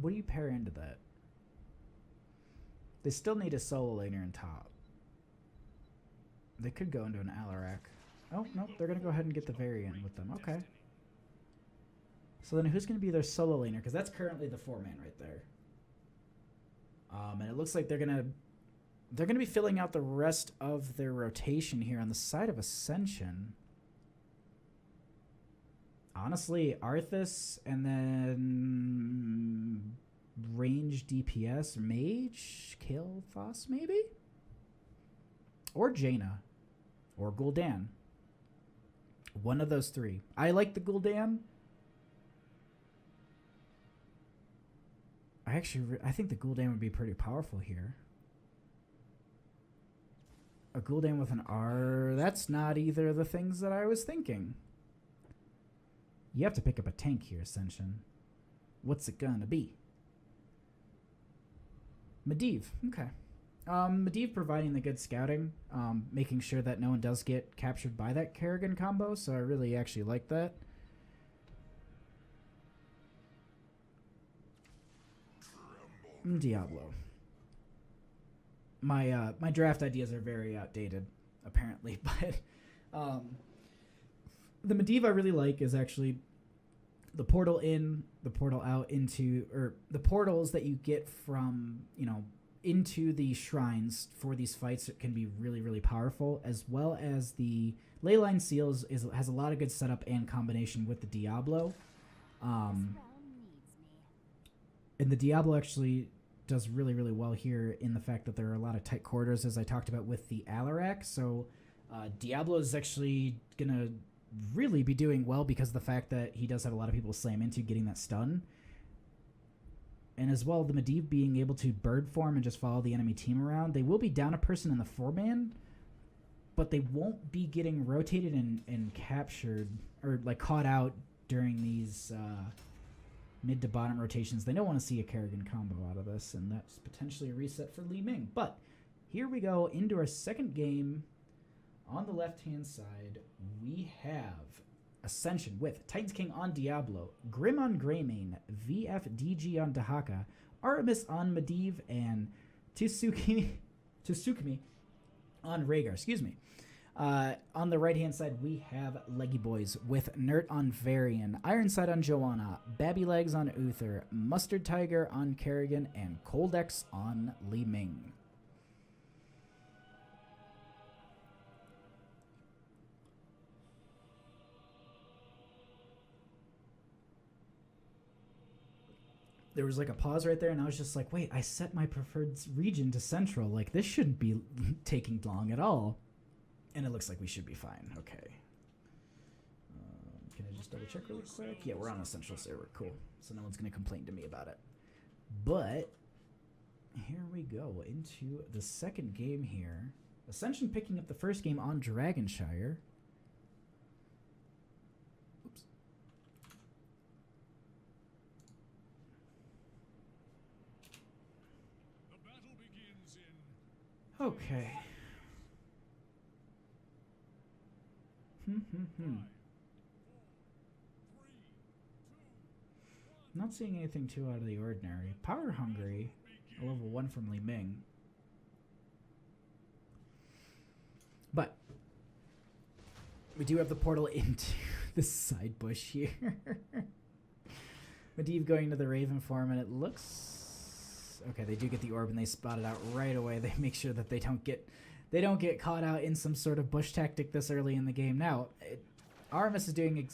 What do you pair into that? They still need a solo laner in top. They could go into an Alarak. Oh, no, they're going to go ahead and get the variant with them. Okay. So then who's going to be their solo laner? Because that's currently the 4-man right there. And it looks like they're going to be filling out the rest of their rotation here on the side of Ascension. Honestly, Arthas and then range DPS, Mage, Kael'thas maybe? Or Jaina. Or Gul'dan. One of those three. I like the Gul'dan. I think the Gul'dan would be pretty powerful here. A Gul'dan with an R, that's not either of the things that I was thinking. You have to pick up a tank here, Ascension. What's it gonna be? Medivh, okay. Medivh providing the good scouting, making sure that no one does get captured by that Kerrigan combo, so I really actually like that. Diablo. My draft ideas are very outdated, apparently, but The Medivh I really like is actually the portal in, the portal out into, or the portals that you get from, you know, into the shrines for these fights can be really, really powerful, as well as the Leyline Seals has a lot of good setup and combination with the Diablo. And the Diablo actually does really, really well here in the fact that there are a lot of tight corridors, as I talked about with the Alarak. So Diablo is actually going to really be doing well because of the fact that he does have a lot of people slam into getting that stun. And as well, the Medivh being able to bird form and just follow the enemy team around. They will be down a person in the 4-man, but they won't be getting rotated and captured or like caught out during these mid to bottom rotations. They don't want to see a Kerrigan combo out of this, and that's potentially a reset for Li Ming. But here we go into our second game. On the left-hand side, we have Ascension with Titans King on Diablo, Grim on Greymane, VFDG on Dahaka, Artemis on Medivh, and Tsukimi on Rhaegar. Excuse me. On the right-hand side, we have Leggyboys with Nert on Varian, Ironside on Joanna, Babby Legs on Uther, Mustard Tiger on Kerrigan, and Coldex on Li Ming. There was like a pause right there, and I was just like, wait, I set my preferred region to central. Like, this shouldn't be taking long at all. And it looks like we should be fine. Okay. Can I just double check really quick? Yeah, we're on a central server. Cool. So no one's going to complain to me about it. But here we go into the second game here. Ascension picking up the first game on Dragonshire. Oops. The battle begins in Okay. Not seeing anything too out of the ordinary. Power Hungry, a level 1 from Li Ming. But we do have the portal into the side bush here. Medivh going to the Raven form, and it looks okay. They do get the orb, and they spot it out right away. They make sure that they don't get caught out in some sort of bush tactic this early in the game. Now, Aramis is doing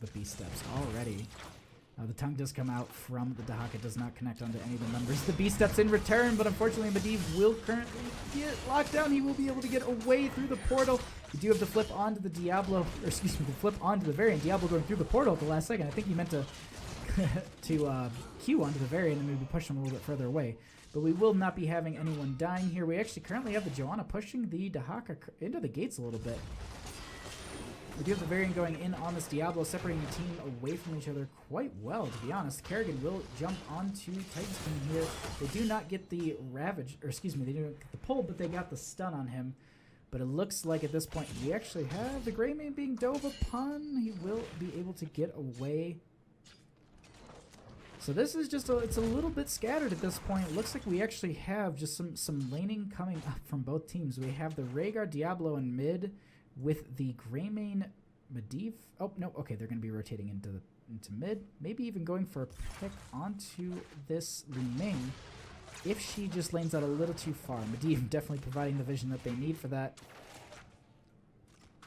the B steps already. The tongue does come out from the Dahaka. Does not connect onto any of the members. The B steps in return, but unfortunately Medivh will currently get locked down. He will be able to get away through the portal. You do have to flip onto the Diablo, or excuse me, to flip onto the Variant. Diablo going through the portal at the last second. I think he meant to queue onto the Variant and maybe push him a little bit further away. But we will not be having anyone dying here. We actually currently have the Joanna pushing the Dahaka into the gates a little bit. We do have the Variant going in on this Diablo, separating the team away from each other quite well, to be honest. Kerrigan will jump onto Titan's King here. They do not get the Ravage, or excuse me, they don't get the pull, but they got the stun on him. But it looks like at this point we actually have the Greymane being dove upon. He will be able to get away. So this is just it's a little bit scattered at this point. It looks like we actually have just some laning coming up from both teams. We have the Rhaegar Diablo in mid with the Greymane Medivh. Oh, no. Okay, they're going to be rotating into mid. Maybe even going for a pick onto this Li Ming if she just lanes out a little too far. Medivh definitely providing the vision that they need for that.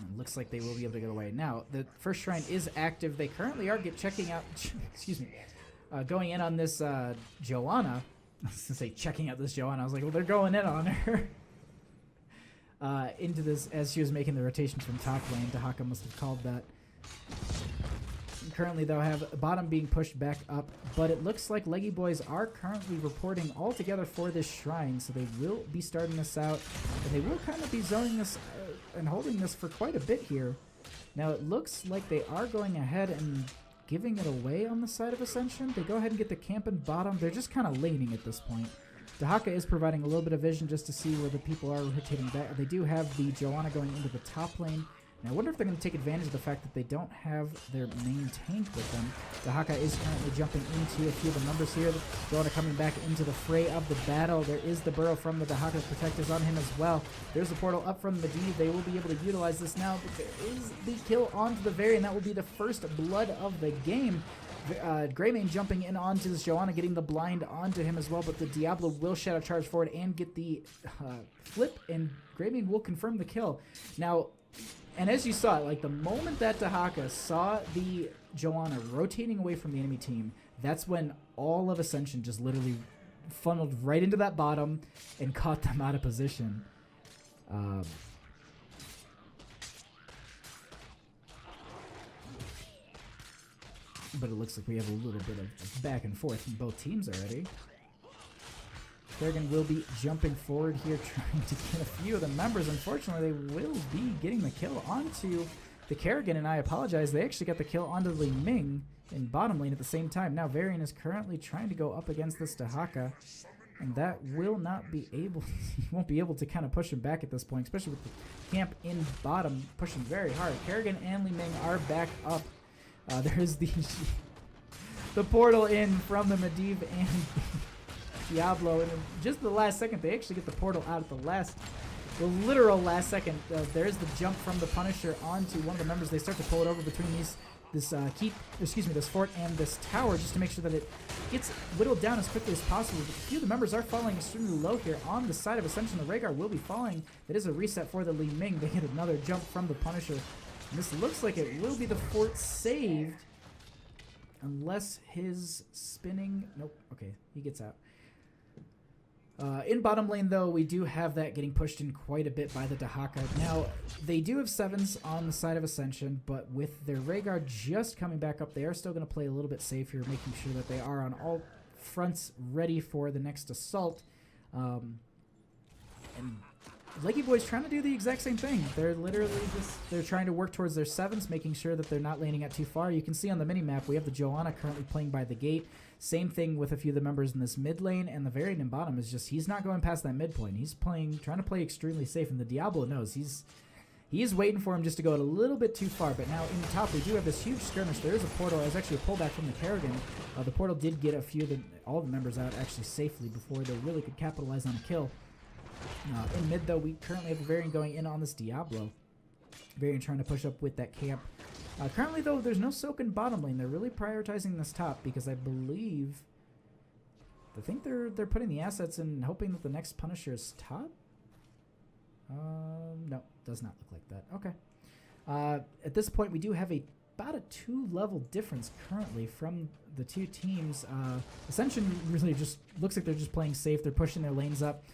It looks like they will be able to get away. Now, the first shrine is active. They currently are checking out... excuse me. Going in on this Joanna. I was going to say checking out this Joanna. I was like, well, they're going in on her. Into this as she was making the rotations from top lane. Dahaka must have called that. Currently, though, have bottom being pushed back up, but it looks like Leggyboys are currently reporting all together for this shrine, so they will be starting this out, and they will kind of be zoning this and holding this for quite a bit here. Now, it looks like they are going ahead and giving it away on the side of Ascension. They go ahead and get the camp in bottom. They're just kind of laning at this point. Dahaka is providing a little bit of vision just to see where the people are rotating back. They do have the Joanna going into the top lane. Now, I wonder if they're going to take advantage of the fact that they don't have their main tank with them. Dahaka is currently jumping into a few of the numbers here. Joanna coming back into the fray of the battle. There is the burrow from the Dahaka protectors on him as well. There's the portal up from Medivh. They will be able to utilize this now, but there is the kill onto the Varian. That will be the first blood of the game. Greymane jumping in onto this Joanna, getting the blind onto him as well, but the Diablo will shadow charge forward and get the flip, and Greymane will confirm the kill. Now, and as you saw, like the moment that Dahaka saw the Joanna rotating away from the enemy team, that's when all of Ascension just literally funneled right into that bottom and caught them out of position. But it looks like we have a little bit of back and forth from both teams already. Kerrigan will be jumping forward here, trying to get a few of the members. Unfortunately, they will be getting the kill onto the Kerrigan, and I apologize. They actually got the kill onto Li Ming in bottom lane at the same time. Now, Varian is currently trying to go up against this Dahaka, and that will not be able, he won't be able to kind of push him back at this point, especially with the camp in bottom pushing very hard. Kerrigan and Li Ming are back up. There's the portal in from the Medivh and the Diablo, and in just the last second, they actually get the portal out at the literal last second. There's the jump from the Punisher onto one of the members. They start to pull it over between this fort and this tower, just to make sure that it gets whittled down as quickly as possible. But a few of the members are falling extremely low here on the side of Ascension. The Rhaegar will be falling. That is a reset for the Li Ming. They get another jump from the Punisher. And this looks like it will be the fort saved, unless his spinning... Nope. Okay, he gets out. In bottom lane, though, we do have that getting pushed in quite a bit by the Dahaka. Now, they do have 7s on the side of Ascension, but with their Rhaegar just coming back up, they are still going to play a little bit safe here, making sure that they are on all fronts ready for the next assault. And Leggyboys trying to do the exact same thing. They're literally they're trying to work towards their 7s, making sure that they're not laning out too far. You can see on the mini-map, we have the Joanna currently playing by the gate. Same thing with a few of the members in this mid lane, and the Varian in bottom is just, he's not going past that mid point. He's trying to play extremely safe, and the Diablo knows he is waiting for him just to go a little bit too far. But now in the top, we do have this huge skirmish. There is a portal. There's actually a pullback from the Kerrigan. The portal did get all the members out actually safely before they really could capitalize on a kill. In mid, though, we currently have a Varian going in on this Diablo. Varian trying to push up with that camp. Currently, though, there's no soak in bottom lane. They're really prioritizing this top because I think they're putting the assets in, hoping that the next Punisher is top. No, does not look like that. Okay. At this point, we do have about a 2-level difference currently from the two teams. Ascension really just looks like they're just playing safe. They're pushing their lanes up,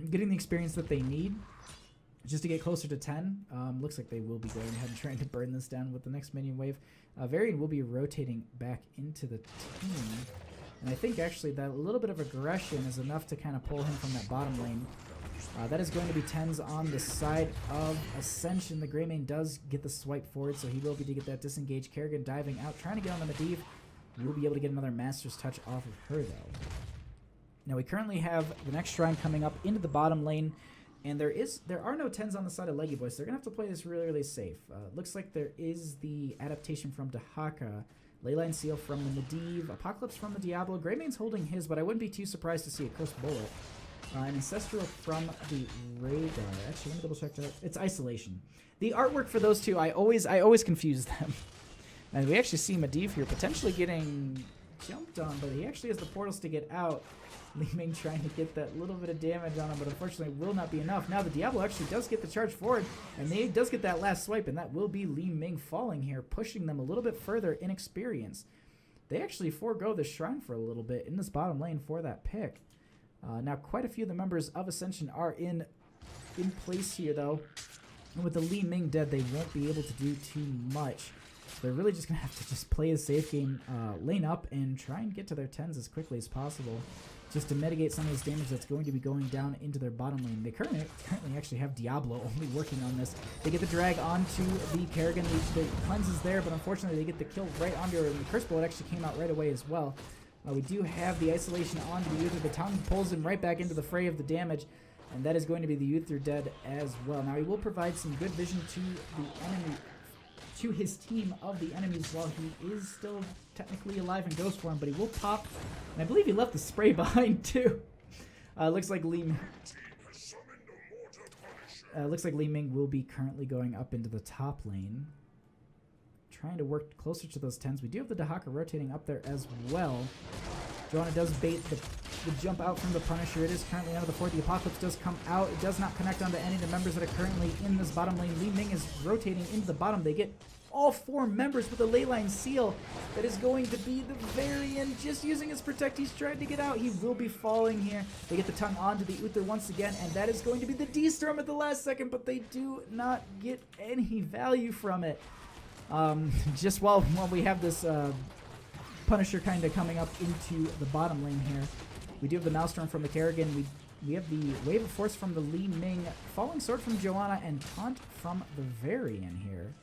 getting the experience that they need just to get closer to 10. Looks like they will be going ahead and trying to burn this down with the next minion wave. Varian will be rotating back into the team. And I think actually that a little bit of aggression is enough to kind of pull him from that bottom lane. That is going to be 10s on the side of Ascension. The Greymane does get the swipe forward, so he will be to get that disengaged. Kerrigan diving out, trying to get on the Medivh. He will be able to get another Master's Touch off of her, though. Now, we currently have the next shrine coming up into the bottom lane, and there are no 10s on the side of Leggyboys, so they're going to have to play this really, really safe. Looks like there is the adaptation from Dahaka, Leyline Seal from the Medivh, Apocalypse from the Diablo. Greymane's holding his, but I wouldn't be too surprised to see a Cursed Bullet. An Ancestral from the Rhaegar. Actually, let me double check that. It's Isolation. The artwork for those two, I always confuse them. And we actually see Medivh here potentially getting jumped on, but he actually has the portals to get out. Li Ming trying to get that little bit of damage on him, but unfortunately will not be enough. Now the Diablo actually does get the charge forward, and he does get that last swipe, and that will be Li Ming falling here, pushing them a little bit further in experience. They actually forego the shrine for a little bit in this bottom lane for that pick. Now quite a few of the members of Ascension are in place here, though. And with the Li Ming dead, they won't be able to do too much. They're really just going to have to just play a safe game, lane up, and try and get to their 10s as quickly as possible, just to mitigate some of this damage that's going to be going down into their bottom lane. They currently actually have Diablo only working on this. They get the drag onto the Kerrigan. The cleanse is there, but unfortunately they get the kill right onto her, and the Curse Bullet actually came out right away as well. We do have the Isolation onto the Uther. The Tongue pulls him right back into the fray of the damage. And that is going to be the Uther dead as well. Now he will provide some good vision to the enemy, to his team of the enemies while he is still technically alive in ghost form, but he will pop. And I believe he left the spray behind too. Looks like Li Ming will be currently going up into the top lane, trying to work closer to those 10s. We do have the Dahaka rotating up there as well. Joanna does bait the jump out from the Punisher. It is currently out of the fort. The Apocalypse does come out. It does not connect onto any of the members that are currently in this bottom lane. Li Ming is rotating into the bottom. They get all 4 members with a Leyline Seal. That is going to be the Varian just using his Protect. He's trying to get out. He will be falling here. They get the tongue onto the Uther once again, and that is going to be the D-Storm at the last second, but they do not get any value from it. Just while we have this Punisher kind of coming up into the bottom lane here, we do have the Maelstrom from the Kerrigan. We have the Wave of Force from the Li Ming, Falling Sword from Joanna, and Taunt from the Varian here.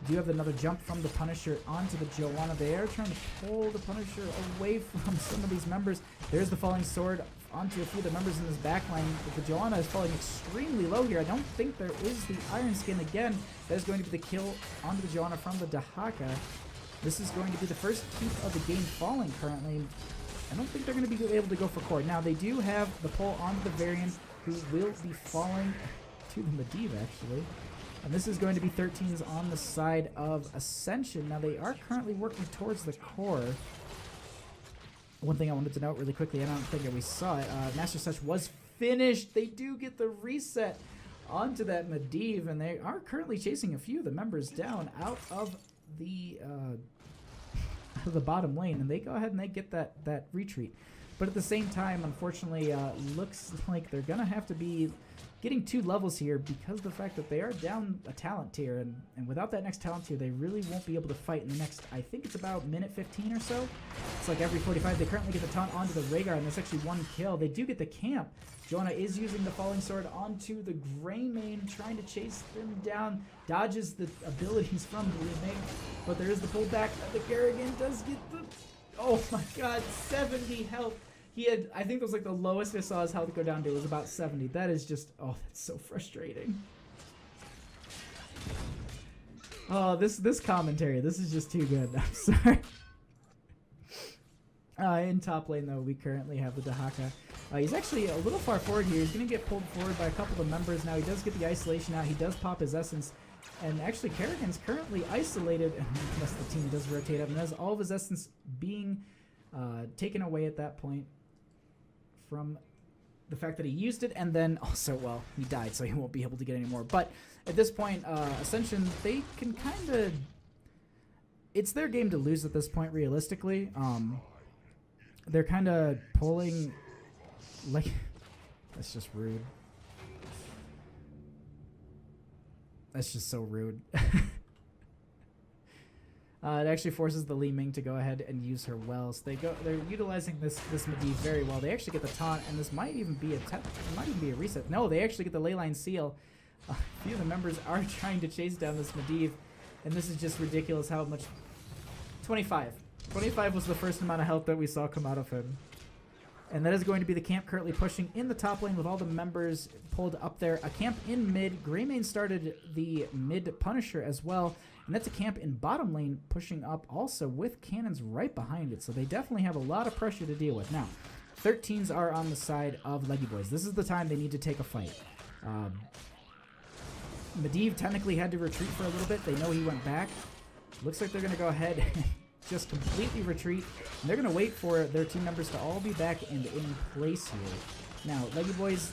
Do you have another jump from the Punisher onto the Joanna? They are trying to pull the Punisher away from some of these members. There's the Falling Sword onto a few of the members in this backline, but the Joanna is falling extremely low here. I don't think there is the Iron Skin again. That is going to be the kill onto the Joanna from the Dahaka. This is going to be the first keep of the game falling currently. I don't think they're going to be able to go for core. Now, they do have the pull onto the Varian, who will be falling to the Medivh, actually. And this is going to be 13s on the side of Ascension. Now, they are currently working towards the core. One thing I wanted to note really quickly, I don't think we saw it, Master Such was finished. They do get the reset onto that Medivh, and they are currently chasing a few of the members down out of the bottom lane, and they go ahead and they get that retreat. But at the same time, unfortunately, looks like they're going to have to be getting 2 levels here because of the fact that they are down a talent tier, and without that next talent tier, they really won't be able to fight in the next, I think it's about minute 15 or so. It's like every 45. They currently get the taunt onto the Rhaegar, and there's actually 1 kill. They do get the camp. Joanna is using the Falling Sword onto the Greymane, trying to chase them down, dodges the abilities from the Li Ming, but there is the pullback. The Kerrigan does get the, oh my god, 70 health. He had, I think it was like the lowest I saw his health go down to was about 70. That is just, oh, that's so frustrating. Oh, this commentary, this is just too good. I'm sorry. In top lane, though, we currently have the Dahaka. He's actually a little far forward here. He's going to get pulled forward by a couple of members. Now, he does get the isolation out. He does pop his essence. And actually, Kerrigan's currently isolated, unless the team does rotate up, and has all of his essence being taken away at that point from the fact that he used it, and then also, well, he died, so he won't be able to get any more. But at this point, Ascension, they can kind of, it's their game to lose at this point, realistically. They're kind of pulling, like, that's just rude. That's just so rude. It actually forces the Li Ming to go ahead and use her well. So they're utilizing this Medivh very well. They actually get the taunt, and this might even be a reset. No, they actually get the Leyline Seal. A few of the members are trying to chase down this Medivh, and this is just ridiculous how much. 25. 25 was the first amount of health that we saw come out of him. And that is going to be the camp currently pushing in the top lane with all the members pulled up there. A camp in mid. Greymane started the mid Punisher as well. And that's a camp in bottom lane pushing up also with cannons right behind it. So they definitely have a lot of pressure to deal with. Now, 13s are on the side of Leggyboys. This is the time they need to take a fight. Medivh technically had to retreat for a little bit. They know he went back. Looks like they're going to go ahead and just completely retreat. And they're going to wait for their team members to all be back and in place here. Now, Leggyboys,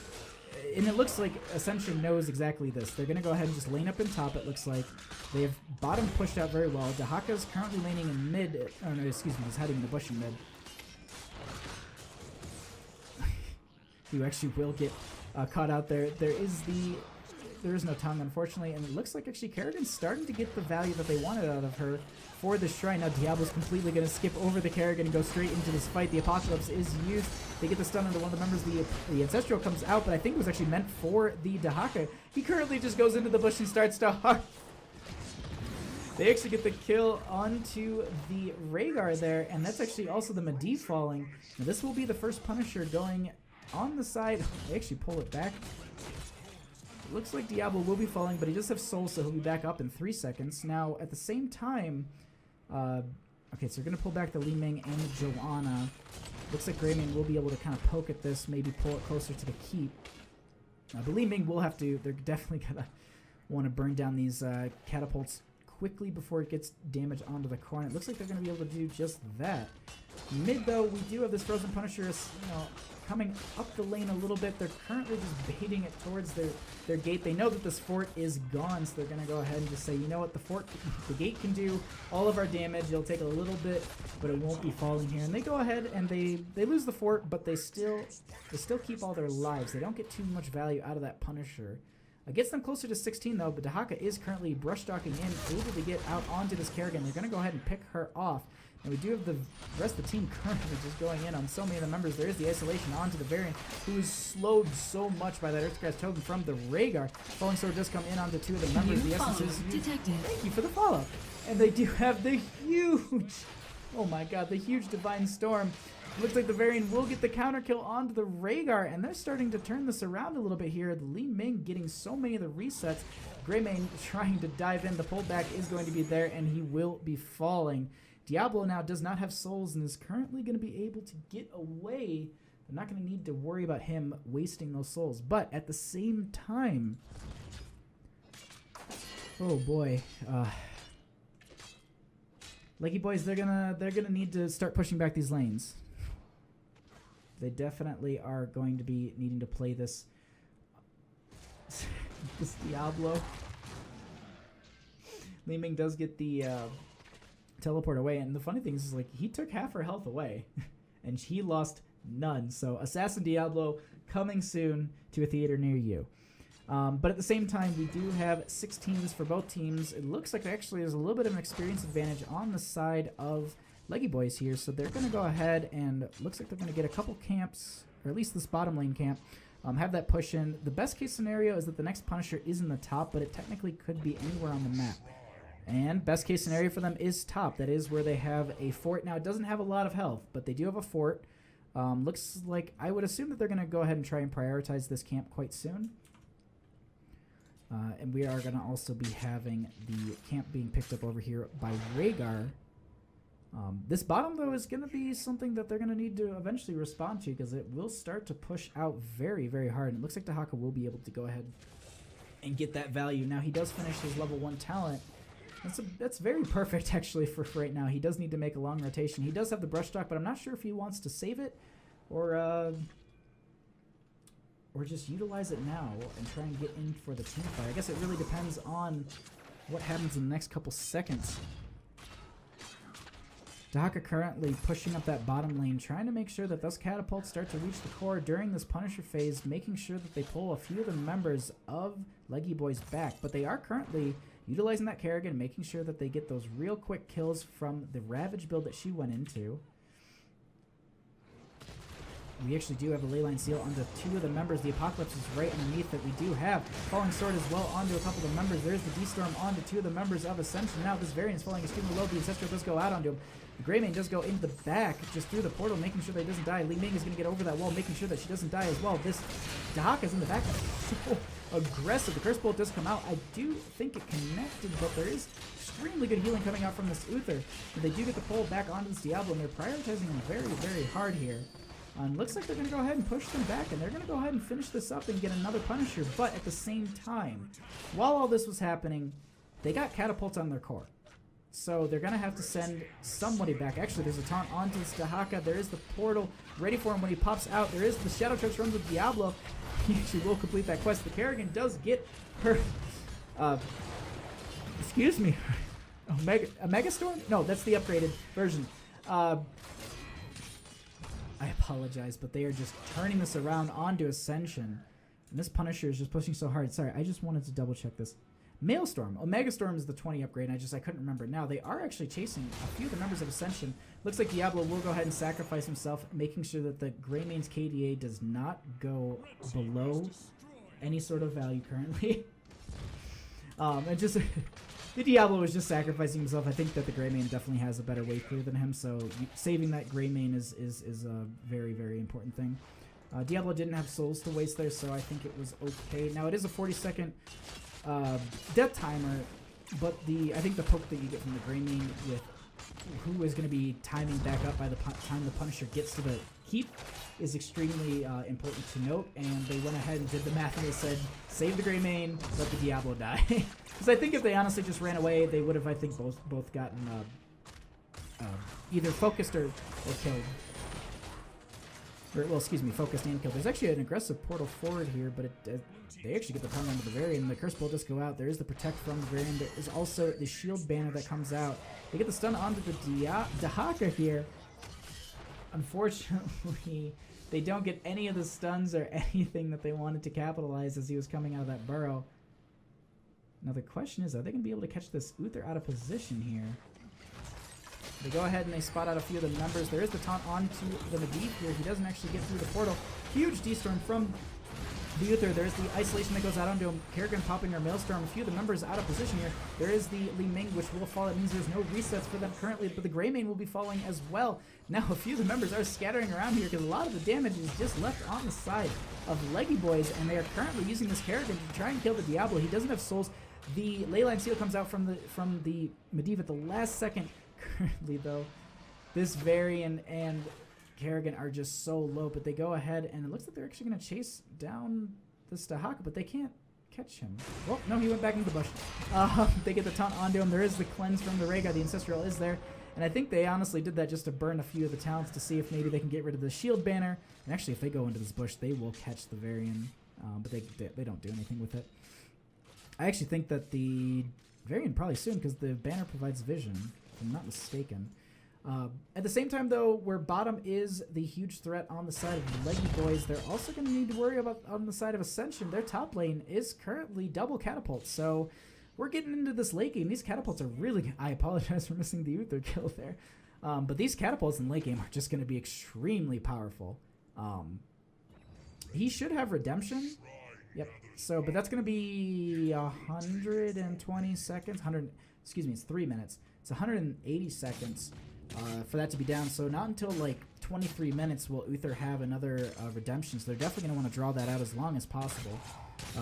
and it looks like Ascension knows exactly this. They're going to go ahead and just lane up in top, it looks like. They have bottom pushed out very well. Dahaka's currently laning in mid. Oh, no, excuse me. He's hiding in the bush in mid. You actually will get caught out there. There is no tongue, unfortunately, and it looks like actually Kerrigan's starting to get the value that they wanted out of her for the shrine. Now Diablo's completely going to skip over the Kerrigan and go straight into this fight. The Apocalypse is used. They get the stun onto one of the members. The Ancestral comes out, but I think it was actually meant for the Dahaka. He currently just goes into the bush and starts to hunt. They actually get the kill onto the Rhaegar there, and that's actually also the Medivh falling. Now this will be the first Punisher going on the side. They actually pull it back. It looks like Diablo will be falling, but he does have souls, so he'll be back up in 3 seconds. Now, at the same time, okay, so we're going to pull back the Li Ming and the Joanna. Looks like Greymane will be able to kind of poke at this, maybe pull it closer to the keep. But Li Ming will have to, they're definitely going to want to burn down these catapults quickly before it gets damage onto the corner. It looks like they're going to be able to do just that. Mid, though, we do have this Frozen Punisher, coming up the lane a little bit. They're currently just baiting it towards their gate. They know that this fort is gone, so they're going to go ahead and just say, you know what, the gate can do all of our damage. It'll take a little bit, but it won't be falling here. And they go ahead and they lose the fort, but they still keep all their lives. They don't get too much value out of that Punisher. It gets them closer to 16, though, but Dahaka is currently brush-stalking in, able to get out onto this Kerrigan. They're going to go ahead and pick her off. And we do have the rest of the team currently just going in on so many of the members. There is the isolation onto the Variant, who is slowed so much by that Earthcraft Totem from the Rhaegar. Falling Sword does come in onto 2 of the members. The Essences. Thank you for the follow. And they do have the huge, oh my god, the huge Divine Storm. Looks like the Varian will get the counter kill onto the Rhaegar, and they're starting to turn this around a little bit here. The Li Ming getting so many of the resets. Greymane trying to dive in. The pullback is going to be there, and he will be falling. Diablo now does not have souls and is currently going to be able to get away. They're not going to need to worry about him wasting those souls. But at the same time, oh boy, Leggyboys, they're gonna need to start pushing back these lanes. They definitely are going to be needing to play this this Diablo. Li Ming does get the teleport away, and the funny thing is like he took half her health away and he lost none. So Assassin Diablo coming soon to a theater near you. But at the same time, we do have 6 teams for both teams. It looks like actually there's a little bit of an experience advantage on the side of Leggyboys here, so they're going to go ahead and looks like they're going to get a couple camps, or at least this bottom lane camp, have that push in. The best case scenario is that the next Punisher is in the top, but it technically could be anywhere on the map. And best case scenario for them is top. That is where they have a fort. Now, it doesn't have a lot of health, but they do have a fort. Looks like I would assume that they're going to go ahead and try and prioritize this camp quite soon. And we are going to also be having the camp being picked up over here by Rhaegar. This bottom, though, is going to be something that they're going to need to eventually respond to because it will start to push out very, very hard. And it looks like Dahaka will be able to go ahead and get that value. Now, he does finish his level 1 talent. That's very perfect, actually, for right now. He does need to make a long rotation. He does have the brush stock, but I'm not sure if he wants to save it or just utilize it now and try and get in for the team fight. I guess it really depends on what happens in the next couple seconds. Dahaka currently pushing up that bottom lane, trying to make sure that those catapults start to reach the core during this Punisher phase, making sure that they pull a few of the members of Leggyboys back. But they are currently utilizing that Kerrigan, making sure that they get those real quick kills from the Ravage build that she went into. We actually do have a Leyline Seal onto 2 of the members. The Apocalypse is right underneath it. We do have Falling Sword as well onto a couple of the members. There's the D-Storm onto 2 of the members of Ascension. Now this Variant is falling extremely low. The Ancestral does go out onto him. The Greymane does go into the back, just through the portal, making sure that he doesn't die. Li Ming is going to get over that wall, making sure that she doesn't die as well. This Dahaka's in the back. So aggressive. The Curse Bolt does come out. I do think it connected, but there is extremely good healing coming out from this Uther. But they do get the pull back onto this Diablo, and they're prioritizing him very, very hard here. Looks like they're going to go ahead and push them back, and they're going to go ahead and finish this up and get another Punisher. But at the same time, while all this was happening, they got catapults on their core. So they're going to have to send somebody back. Actually, there's a taunt onto this Dahaka. There is the portal ready for him when he pops out. There is the Shadow Charge runs with Diablo. He actually will complete that quest. The Kerrigan does get her... excuse me. A Mega Storm? No, that's the upgraded version. I apologize, but they are just turning this around onto Ascension. And this Punisher is just pushing so hard. Sorry, I just wanted to double check this. Maelstrom. Omega Storm is the 20 upgrade, and I couldn't remember. Now, they are actually chasing a few of the members of Ascension. Looks like Diablo will go ahead and sacrifice himself, making sure that the Greymane's KDA does not go below any sort of value currently. And just... The Diablo was just sacrificing himself. I think that the Greymane definitely has a better wave clear than him, so saving that Greymane is a very, very important thing. Diablo didn't have souls to waste there, so I think it was okay. Now, it is a 40-second death timer, but I think the poke that you get from the Greymane with who is going to be timing back up by the time the Punisher gets to the heap is extremely important to note, and they went ahead and did the math and they said, save the Greymane, let the Diablo die. Because I think if they honestly just ran away, they would have, I think, both gotten either focused or killed. Or, well, excuse me, focused and killed. There's actually an aggressive portal forward here, but they actually get the power onto the Varian. The Curse Bolt does go out. There is the Protect from the Varian. There is also the Shield Banner that comes out. They get the stun onto the Dahaka here. Unfortunately, they don't get any of the stuns or anything that they wanted to capitalize as he was coming out of that burrow. Now the question is, are they going to be able to catch this Uther out of position here? They go ahead and they spot out a few of the members. There is the taunt onto the Medivh here. He doesn't actually get through the portal. Huge D-Storm from the Uther. There's the isolation that goes out onto him. Kerrigan popping her Maelstrom. A few of the members out of position here. There is the Li Ming, which will fall. It means there's no resets for them currently, but the Greymane will be falling as well. Now, a few of the members are scattering around here because a lot of the damage is just left on the side of Leggyboys, and they are currently using this Kerrigan to try and kill the Diablo. He doesn't have souls. The Leyline Seal comes out from the Medivh at the last second. Currently, though, this Varian and Kerrigan are just so low, but they go ahead, and it looks like they're actually going to chase down this Dahaka, but they can't catch him. Well, no, he went back into the bush. They get the taunt onto him. There is the cleanse from the Rhaegar. The Ancestral is there, and I think they honestly did that just to burn a few of the talents to see if maybe they can get rid of the shield banner. And actually, if they go into this bush, they will catch the Varian, but they don't do anything with it. I actually think that the Varian probably soon, because the banner provides vision, if I'm not mistaken. At the same time, though, where bottom is the huge threat on the side of the Leggyboys, they're also going to need to worry about on the side of Ascension. Their top lane is currently double catapults, so we're getting into this late game. These catapults are really... I apologize for missing the Uther kill there. But these catapults in late game are just going to be extremely powerful. He should have redemption. Yep. So, but that's going to be 120 seconds. Excuse me, it's 3 minutes. It's 180 seconds for that to be down. So not until like 23 minutes will Uther have another redemption. So they're definitely going to want to draw that out as long as possible.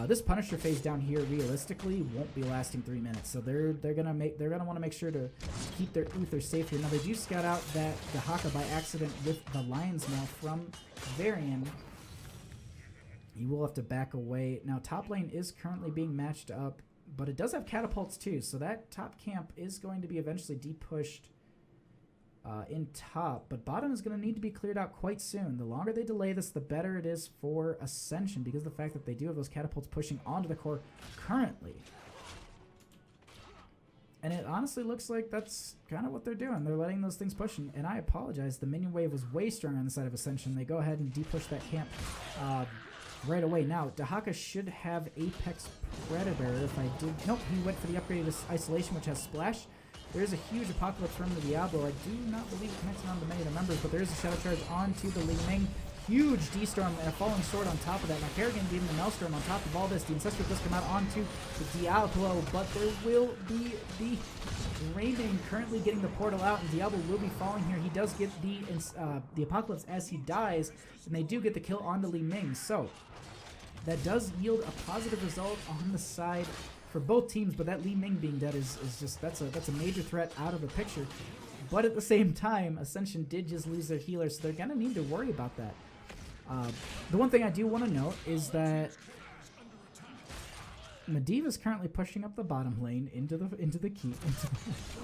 This Punisher phase down here realistically won't be lasting 3 minutes. So they're gonna want to make sure to keep their Uther safe here. Now they do scout out that Dahaka by accident with the Lion's Mail from Varian. You will have to back away. Now top lane is currently being matched up, but it does have catapults too, so that top camp is going to be eventually depushed in top, but bottom is going to need to be cleared out quite soon. The longer they delay this, the better it is for Ascension, because of the fact that they do have those catapults pushing onto the core currently. And it honestly looks like that's kind of what they're doing. They're letting those things push, and I apologize. The minion wave was way stronger on the side of Ascension. They go ahead and depush that camp right away. Now, Dahaka should have Apex Predator if I did... Nope, he went for the upgraded Isolation, which has Splash. There's a huge Apocalypse from the Diablo. I do not believe it connects on to many of the members, but there is a Shadow Charge onto the Li Ming. Huge D-Storm and a Falling Sword on top of that. Now, Kerrigan getting the Maelstrom on top of all this. The Ancestral does come out onto the Diablo, but there will be the Raven currently getting the portal out, and Diablo will be falling here. He does get the Apocalypse as he dies, and they do get the kill onto Li Ming. So, that does yield a positive result on the side for both teams, but that Li Ming being dead is just that's a major threat out of the picture. But at the same time, Ascension did just lose their healer, so they're gonna need to worry about that. The one thing I do want to note is that Medivh is currently pushing up the bottom lane into the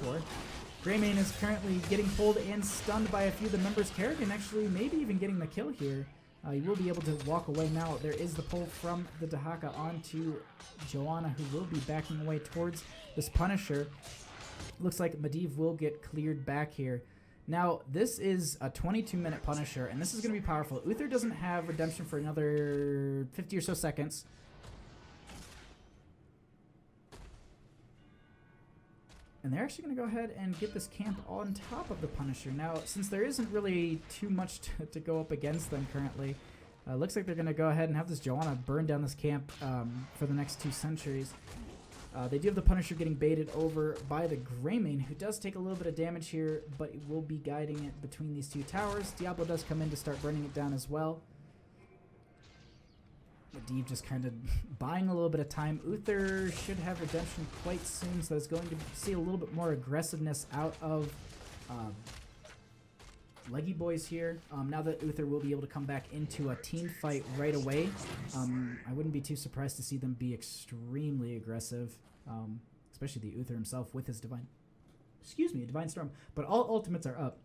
core. Greymane is currently getting pulled and stunned by a few of the members. Kerrigan actually maybe even getting the kill here. You will be able to walk away now. There is the pull from the Dahaka onto Joanna, who will be backing away towards this Punisher. Looks like Medivh will get cleared back here. Now, this is a 22-minute Punisher, and this is going to be powerful. Uther doesn't have redemption for another 50 or so seconds. And they're actually going to go ahead and get this camp on top of the Punisher. Now, since there isn't really too much to go up against them currently, looks like they're going to go ahead and have this Joanna burn down this camp for the next 2 centuries. They do have the Punisher getting baited over by the Greymane, who does take a little bit of damage here, but will be guiding it between these 2 towers. Diablo does come in to start burning it down as well. Medivh just kind of buying a little bit of time. Uther should have redemption quite soon, so it's going to see a little bit more aggressiveness out of Leggyboys here. Now that Uther will be able to come back into a team fight right away, I wouldn't be too surprised to see them be extremely aggressive, especially the Uther himself with his Divine Storm. But all ultimates are up.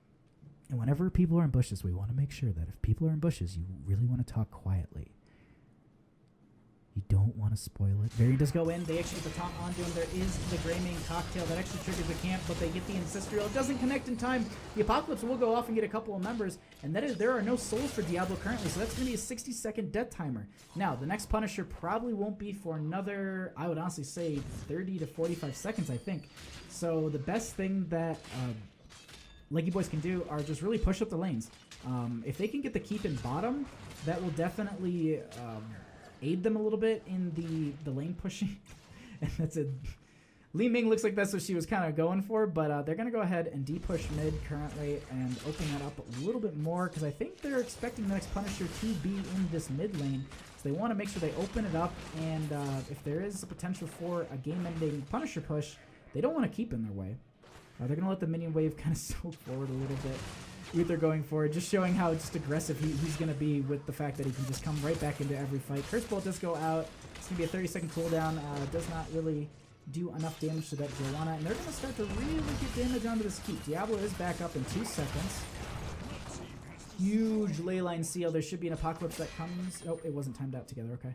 And whenever people are in bushes, we want to make sure that if people are in bushes, you really want to talk quietly. You don't want to spoil it. Varian does go in. They actually get the taunt onto him. There is the Greymane cocktail that actually triggers the camp, but they get the Ancestral. It doesn't connect in time. The Apocalypse will go off and get a couple of members, and that is there are no souls for Diablo currently, so that's going to be a 60-second death timer. Now, the next Punisher probably won't be for another, I would honestly say, 30 to 45 seconds, I think. So the best thing that Leggyboys can do are just really push up the lanes. If they can get the keep in bottom, that will definitely aid them a little bit in the lane pushing. And that's it. Li Ming looks like that's what she was kind of going for, but they're going to go ahead and de-push mid currently and open that up a little bit more because I think they're expecting the next Punisher to be in this mid lane. So they want to make sure they open it up, and if there is a potential for a game-ending Punisher push, they don't want to keep in their way. They're going to let the minion wave kind of soak forward a little bit. Uther going forward, just showing how just aggressive he's going to be with the fact that he can just come right back into every fight. Curse Bolt does go out. It's going to be a 30-second cooldown. Does not really do enough damage to that Joanna. And they're going to start to really get damage onto this keep. Diablo is back up in 2 seconds. Huge leyline seal. There should be an Apocalypse that comes. Oh, it wasn't timed out together. Okay.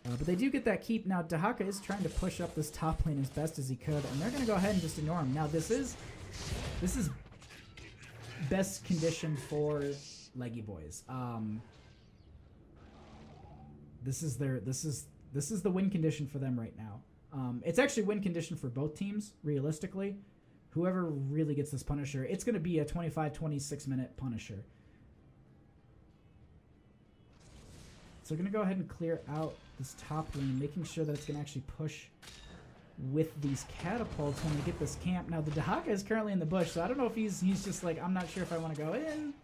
But they do get that keep. Now, Dahaka is trying to push up this top lane as best as he could. And they're going to go ahead and just ignore him. Now, this is best condition for Leggyboys. This is the win condition for them right now. It's actually win condition for both teams, realistically. Whoever really gets this Punisher, it's going to be a 25-26 minute Punisher. So we're going to go ahead and clear out this top lane, making sure that it's going to actually push with these catapults when we get this camp. Now, the Dahaka is currently in the bush, so I don't know if he's just like, I'm not sure if I want to go in.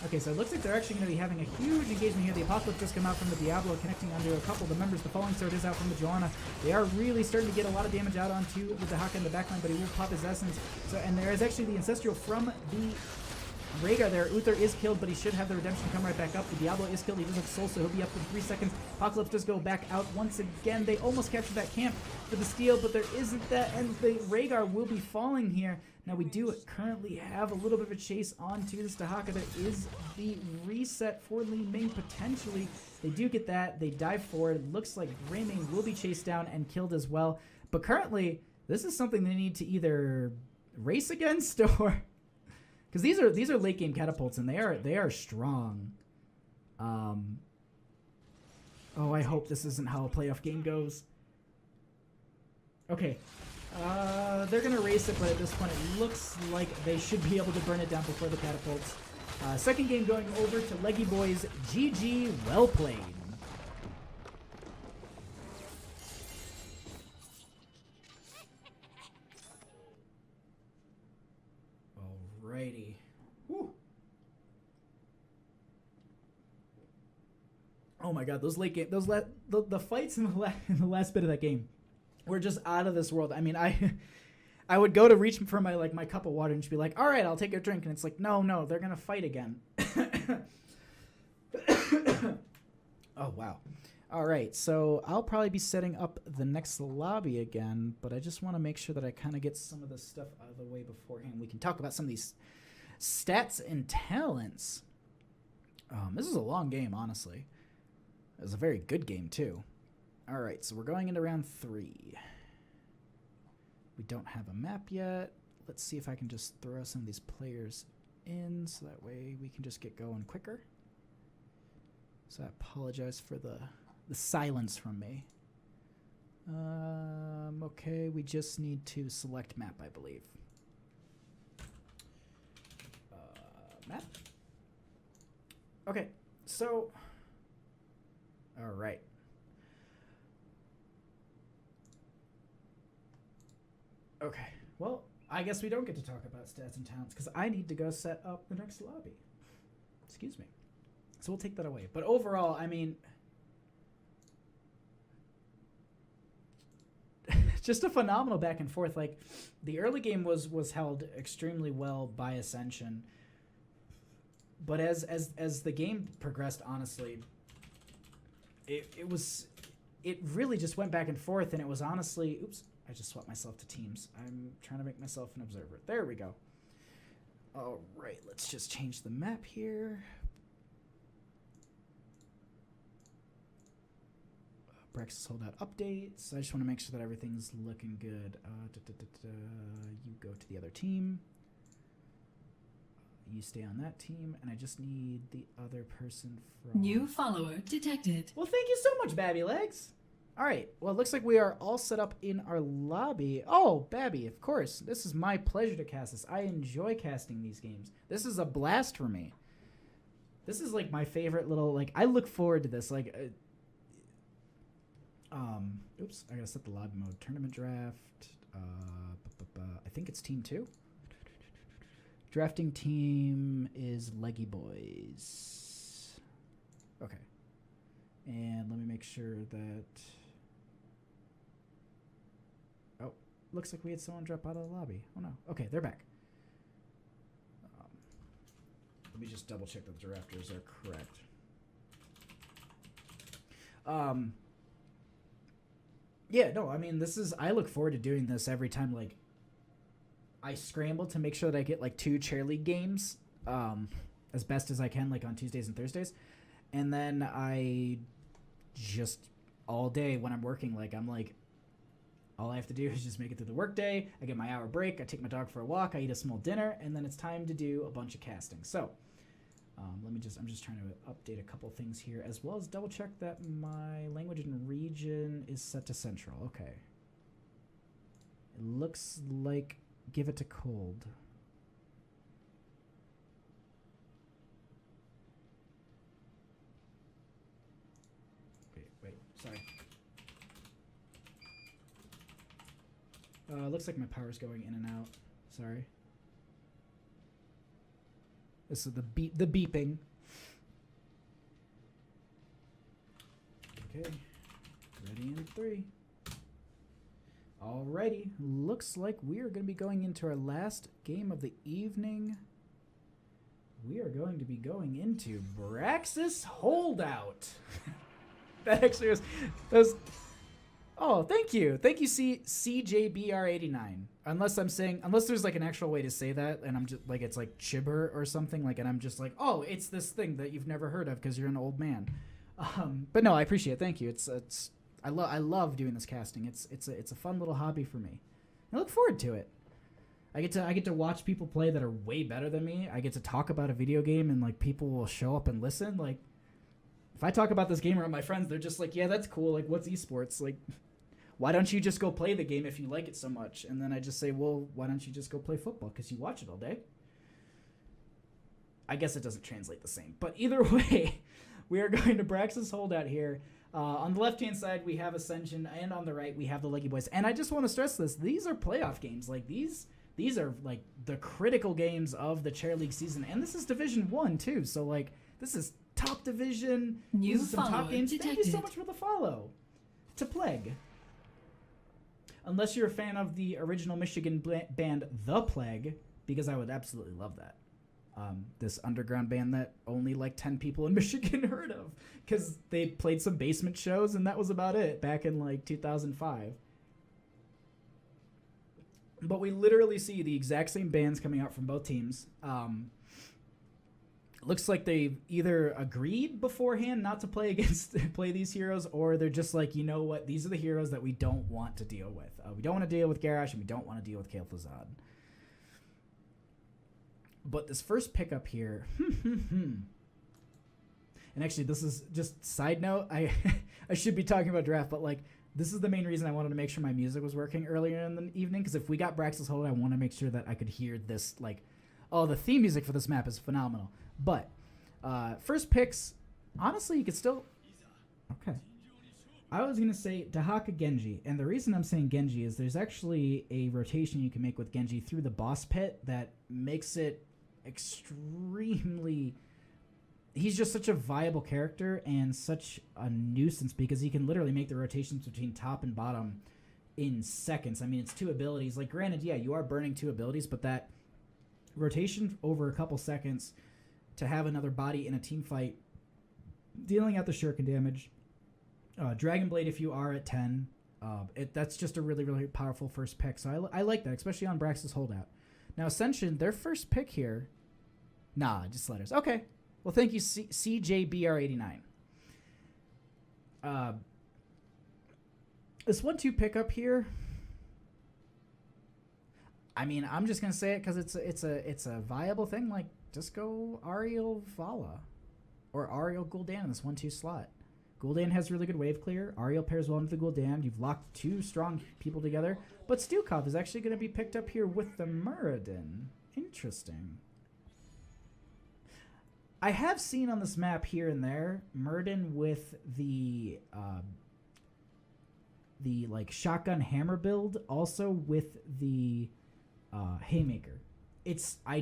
Okay, so it looks like they're actually going to be having a huge engagement here. The Apocalypse just come out from the Diablo, connecting onto a couple of the members. The Falling Sword is out from the Joanna. They are really starting to get a lot of damage out onto the Dahaka in the backline, but he will pop his Essence. So, and there is actually the Ancestral from the Rhaegar there. Uther is killed, but he should have the redemption come right back up. The Diablo is killed. He does have soul, so he'll be up in 3 seconds. Apocalypse does go back out once again. They almost captured that camp for the steal, but there isn't that, and the Rhaegar will be falling here. Now, we do currently have a little bit of a chase onto this Dahaka. There is the reset for Li Ming potentially. They do get that. They dive forward. It looks like Greymane will be chased down and killed as well. But currently, this is something they need to either race against or... Because these are late game catapults, and they are strong. Oh, I hope this isn't how a playoff game goes. Okay, they're gonna race it, but at this point it looks like they should be able to burn it down before the catapults. Second game going over to Leggyboys. GG, well played. Alrighty. Whew. Oh my god, those late game, the fights in the last bit of that game were just out of this world. I mean, I would go to reach for my cup of water and just be like, all right, I'll take a drink, and it's like, no, they're gonna fight again. Oh wow. All right, so I'll probably be setting up the next lobby again, but I just want to make sure that I kind of get some of this stuff out of the way beforehand. We can talk about some of these stats and talents. This is a long game, honestly. It was a very good game, too. All right, so we're going into round 3. We don't have a map yet. Let's see if I can just throw some of these players in, so that way we can just get going quicker. So I apologize for the silence from me. Okay, we just need to select map, I believe. Map? Okay, so... All right. Okay, well, I guess we don't get to talk about stats and talents because I need to go set up the next lobby. Excuse me. So we'll take that away. But overall, I mean, just a phenomenal back and forth. Like, the early game was held extremely well by Ascension, but as the game progressed, honestly, it really just went back and forth, and it was honestly, oops, I just swapped myself to teams. I'm trying to make myself an observer. There we go. All right, let's just change the map here. Brex's holdout updates. I just want to make sure that everything's looking good. You go to the other team. You stay on that team, and I just need the other person from... New follower detected. Well, thank you so much, Babby Legs. All right. Well, it looks like we are all set up in our lobby. Oh, Babby, of course. This is my pleasure to cast this. I enjoy casting these games. This is a blast for me. This is, like, my favorite little... Like, I look forward to this. Like... oops, I gotta set the lobby mode. Tournament draft. I think it's team 2. Drafting team is Leggyboys. Okay. And let me make sure that... Oh, looks like we had someone drop out of the lobby. Oh, no. Okay, they're back. Let me just double check that the drafters are correct. Yeah, no, I mean, this is... I look forward to doing this every time, like, I scramble to make sure that I get, like, 2 chair league games as best as I can, like, on Tuesdays and Thursdays. And then I just, all day when I'm working, like, I'm like, all I have to do is just make it through the workday. I get my hour break. I take my dog for a walk. I eat a small dinner. And then it's time to do a bunch of casting. So... I'm just trying to update a couple things here, as well as double check that my language and region is set to central. Okay. It looks like give it to cold. Wait, sorry. Looks like my power's going in and out. Sorry. This is the beeping. Okay. Ready in 3. Alrighty. Looks like we are going to be going into our last game of the evening. We are going to be going into Braxis Holdout. That actually was... Oh, thank you. Thank you, CJBR89. Unless there's like an actual way to say that, and I'm just like, it's like Chibber or something, like, and I'm just like, oh, it's this thing that you've never heard of because you're an old man. But no, I appreciate it. Thank you. I love doing this casting. It's a fun little hobby for me. I look forward to it. I get to watch people play that are way better than me. I get to talk about a video game, and like people will show up and listen. Like, if I talk about this game around my friends, they're just like, yeah, that's cool. Like, what's esports? Like, why don't you just go play the game if you like it so much? And then I just say, well, why don't you just go play football? Because you watch it all day. I guess it doesn't translate the same. But either way, we are going to Braxis Holdout here. On the left-hand side, we have Ascension, and on the right, we have the Leggyboys. And I just want to stress this. These are playoff games. Like, these are, like, the critical games of the Chair League season. And this is Division 1, too. So, like, this is top division. New This is some top games. detected. Thank you so much for the follow. To Plague. Unless you're a fan of the original Michigan band The Plague, because I would absolutely love that. This underground band that only like 10 people in Michigan heard of, because they played some basement shows and that was about it back in like 2005. But we literally see the exact same bands coming out from both teams. Looks like they either agreed beforehand not to play these heroes, or they're just like, you know what, these are the heroes that we don't want to deal with. We don't want to deal with Garrosh, and we don't want to deal with Kael'Thuzad. But this first pickup here, and actually this is just side note, I should be talking about draft, but like, this is the main reason I wanted to make sure my music was working earlier in the evening, because if we got Braxis Holdout, I want to make sure that I could hear this, like, oh, the theme music for this map is phenomenal. But first picks, honestly, you could still... Okay. I was going to say Dahaka Genji, and the reason I'm saying Genji is there's actually a rotation you can make with Genji through the boss pit that makes it extremely he's just such a viable character and such a nuisance because he can literally make the rotations between top and bottom in seconds. I mean, it's 2 abilities. Like, granted, yeah, you are burning 2 abilities, but that rotation over a couple seconds to have another body in a team fight, dealing out the shuriken damage. Dragon Blade, if you are at 10, that's just a really, really powerful first pick. So I like that, especially on Brax's holdout. Now, Ascension, their first pick here, just letters. Okay. Well, thank you, CJBR89. This 1-2 pickup here, I mean, I'm just gonna say it because it's a viable thing. Like, just go Ariel Vala or Ariel Gul'dan in this 1-2 slot. Gul'dan has really good wave clear. Ariel pairs well into the Gul'dan. You've locked 2 strong people together. But Stukov is actually going to be picked up here with the Muradin. Interesting. I have seen on this map here and there Muradin with the like shotgun hammer build, also with the haymaker. I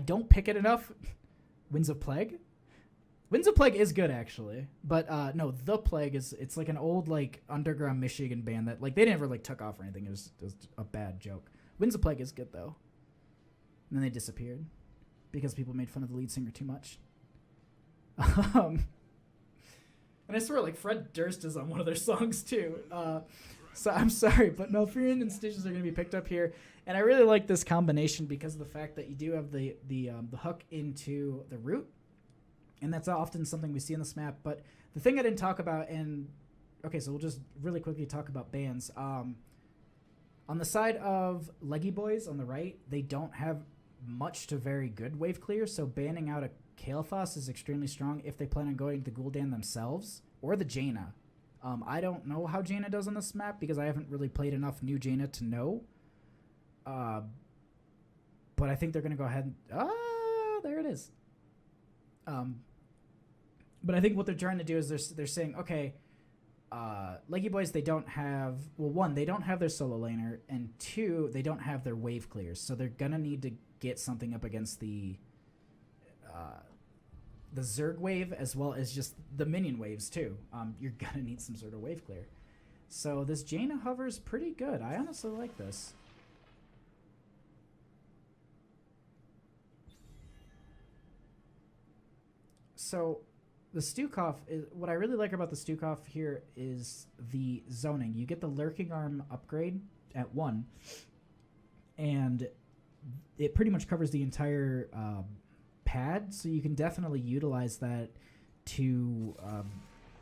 don't pick it enough. Winds of Plague. Winds of Plague is good actually, but no, the Plague it's like an old like underground Michigan band that like they never like took off or anything. It was a bad joke. Winds of Plague is good though. And then they disappeared because people made fun of the lead singer too much. And I swear, like, Fred Durst is on one of their songs too. So I'm sorry, but Malfurion and Stitches are going to be picked up here. And I really like this combination because of the fact that you do have the hook into the root. And that's often something we see in this map. But the thing I didn't talk about, okay, so we'll just really quickly talk about bans. On the side of Leggyboys on the right, they don't have much to very good wave clear, so banning out a Kael'thas is extremely strong if they plan on going to the Gul'dan themselves or the Jaina. I don't know how Jaina does on this map because I haven't really played enough new Jaina to know. But I think they're going to go ahead and... there it is. But I think what they're trying to do is they're saying, okay, Leggyboys, they don't have... Well, 1, they don't have their solo laner, and 2, they don't have their wave clears, so they're going to need to get something up against the Zerg wave as well as just the minion waves too. You're gonna need some sort of wave clear. So this Jaina hover's pretty good. I honestly like this. So the Stukov is what I really like about the Stukov here is the zoning. You get the lurking arm upgrade at 1, and it pretty much covers the entire pad, so you can definitely utilize that to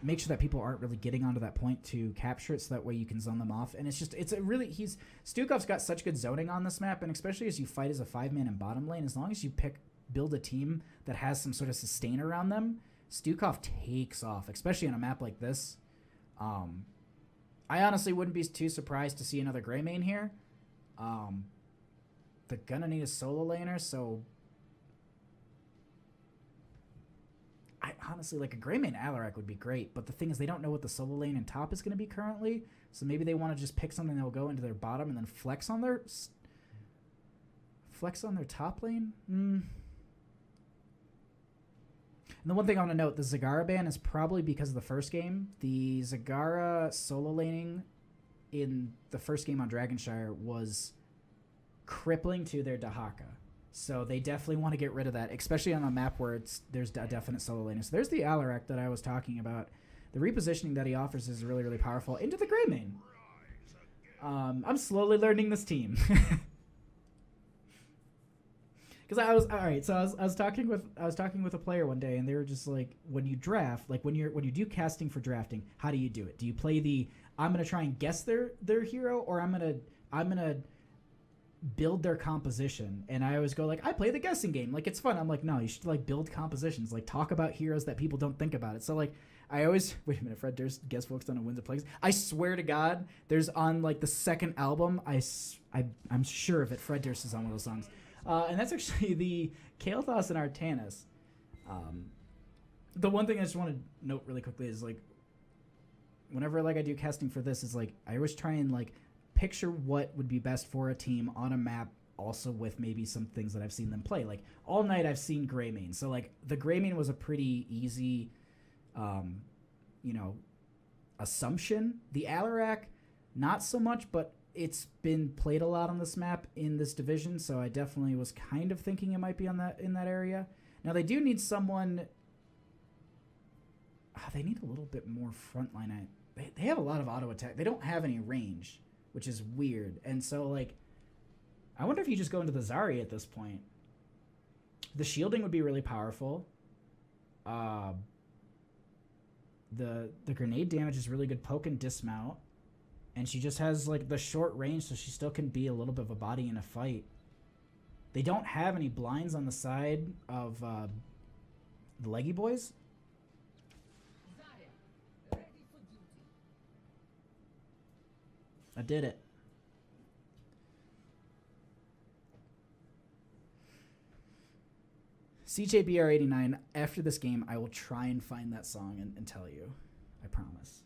make sure that people aren't really getting onto that point to capture it, so that way you can zone them off. And Stukov's got such good zoning on this map, and especially as you fight as a 5-man in bottom lane, as long as you build a team that has some sort of sustain around them, Stukov takes off, especially on a map like this. I honestly wouldn't be too surprised to see another Greymane here. They're gonna need a solo laner, so I honestly, like, a Greymane Alarak would be great, but the thing is they don't know what the solo lane and top is going to be currently, so maybe they want to just pick something that will go into their bottom and then flex on their top lane. And the one thing I want to note, the Zagara ban is probably because of the first game. The Zagara solo laning in the first game on Dragonshire was crippling to their Dahaka. So they definitely want to get rid of that, especially on a map where there's a definite solo laning. So there's the Alarak that I was talking about. The repositioning that he offers is really, really powerful. Into the Greymane. I'm slowly learning this team. Because I was talking with a player one day, and they were just like, when you draft, like when you do casting for drafting, how do you do it? Do you play the I'm gonna try and guess their hero, or I'm gonna build their composition? And I always go like, I play the guessing game, like it's fun. I'm like, no, you should like build compositions, like talk about heroes that people don't think about it. So like I always wait a minute, Fred Durst guest focused on a Winds of Plagues. I swear to God, there's on like the second album, I'm sure of it, Fred Durst is on one of those songs. And that's actually the Kael'thas and Artanis. The one thing I just want to note really quickly is like, whenever like I do casting for this, is like I always try and like picture what would be best for a team on a map also with maybe some things that I've seen them play. Like all night I've seen Greymane. So like the Greymane was a pretty easy, assumption. The Alarak, not so much, but it's been played a lot on this map in this division. So I definitely was kind of thinking it might be in that area. Now they do need someone. They need a little bit more frontline. They have a lot of auto attack. They don't have any range, which is weird. And so like, I wonder if you just go into the Zarya at this point. The shielding would be really powerful. The grenade damage is really good poke and dismount. And she just has like the short range, so she still can be a little bit of a body in a fight. They don't have any blinds on the side of the Leggyboys. I did it. CJBR89, after this game, I will try and find that song and tell you. I promise.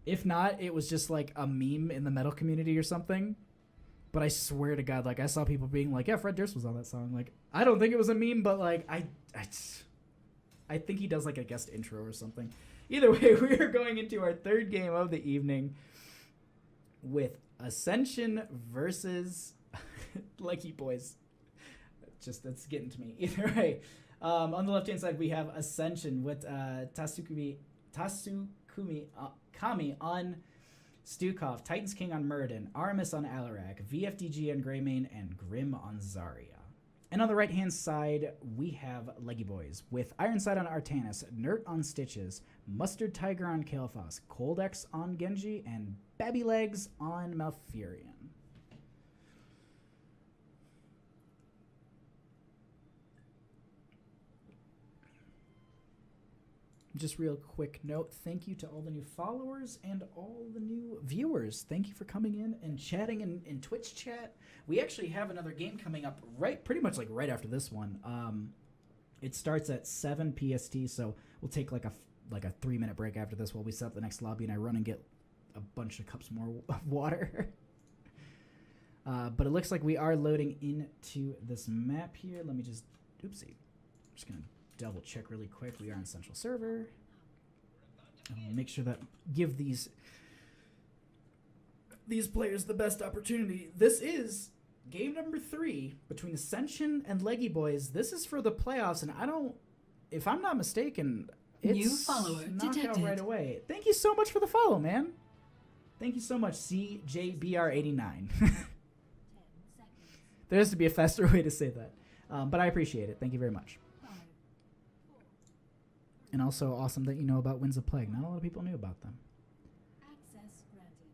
If not, it was just like a meme in the metal community or something. But I swear to God, like I saw people being like, yeah, Fred Durst was on that song. Like, I don't think it was a meme, but like, I think he does like a guest intro or something. Either way, we are going into our third game of the evening with Ascension versus Leggyboys. That's getting to me. Either way, on the left-hand side, we have Ascension with Tasukumi Kami on Stukov, Titans King on Muradin, Aramis on Alarak, VFDG on Greymane, and Grim on Zarya. And on the right-hand side, we have Leggyboys with Ironside on Artanis, Nert on Stitches, Mustard Tiger on Kael'thas, Coldex on Genji, and Babby Legs on Malfurion. Just real quick note, thank you to all the new followers and all the new viewers. Thank you for coming in and chatting in Twitch chat. We actually have another game coming up pretty much like right after this one. It starts at 7 PST, so we'll take like a 3-minute break after this while we set up the next lobby and I run and get a bunch of cups more of water. But it looks like we are loading into this map here. Let me just, oopsie. I'm just going to double check really quick. We are on Central Server. I'll make sure that give these players the best opportunity. This is game number 3 between Ascension and Leggyboys. This is for the playoffs, and if I'm not mistaken, it's New follower knocked out detected. right away. Thank you so much for the follow, man. Thank you so much, CJBR89. There has to be a faster way to say that, but I appreciate it. Thank you very much. And also awesome that you know about Winds of Plague. Not a lot of people knew about them. Access granted.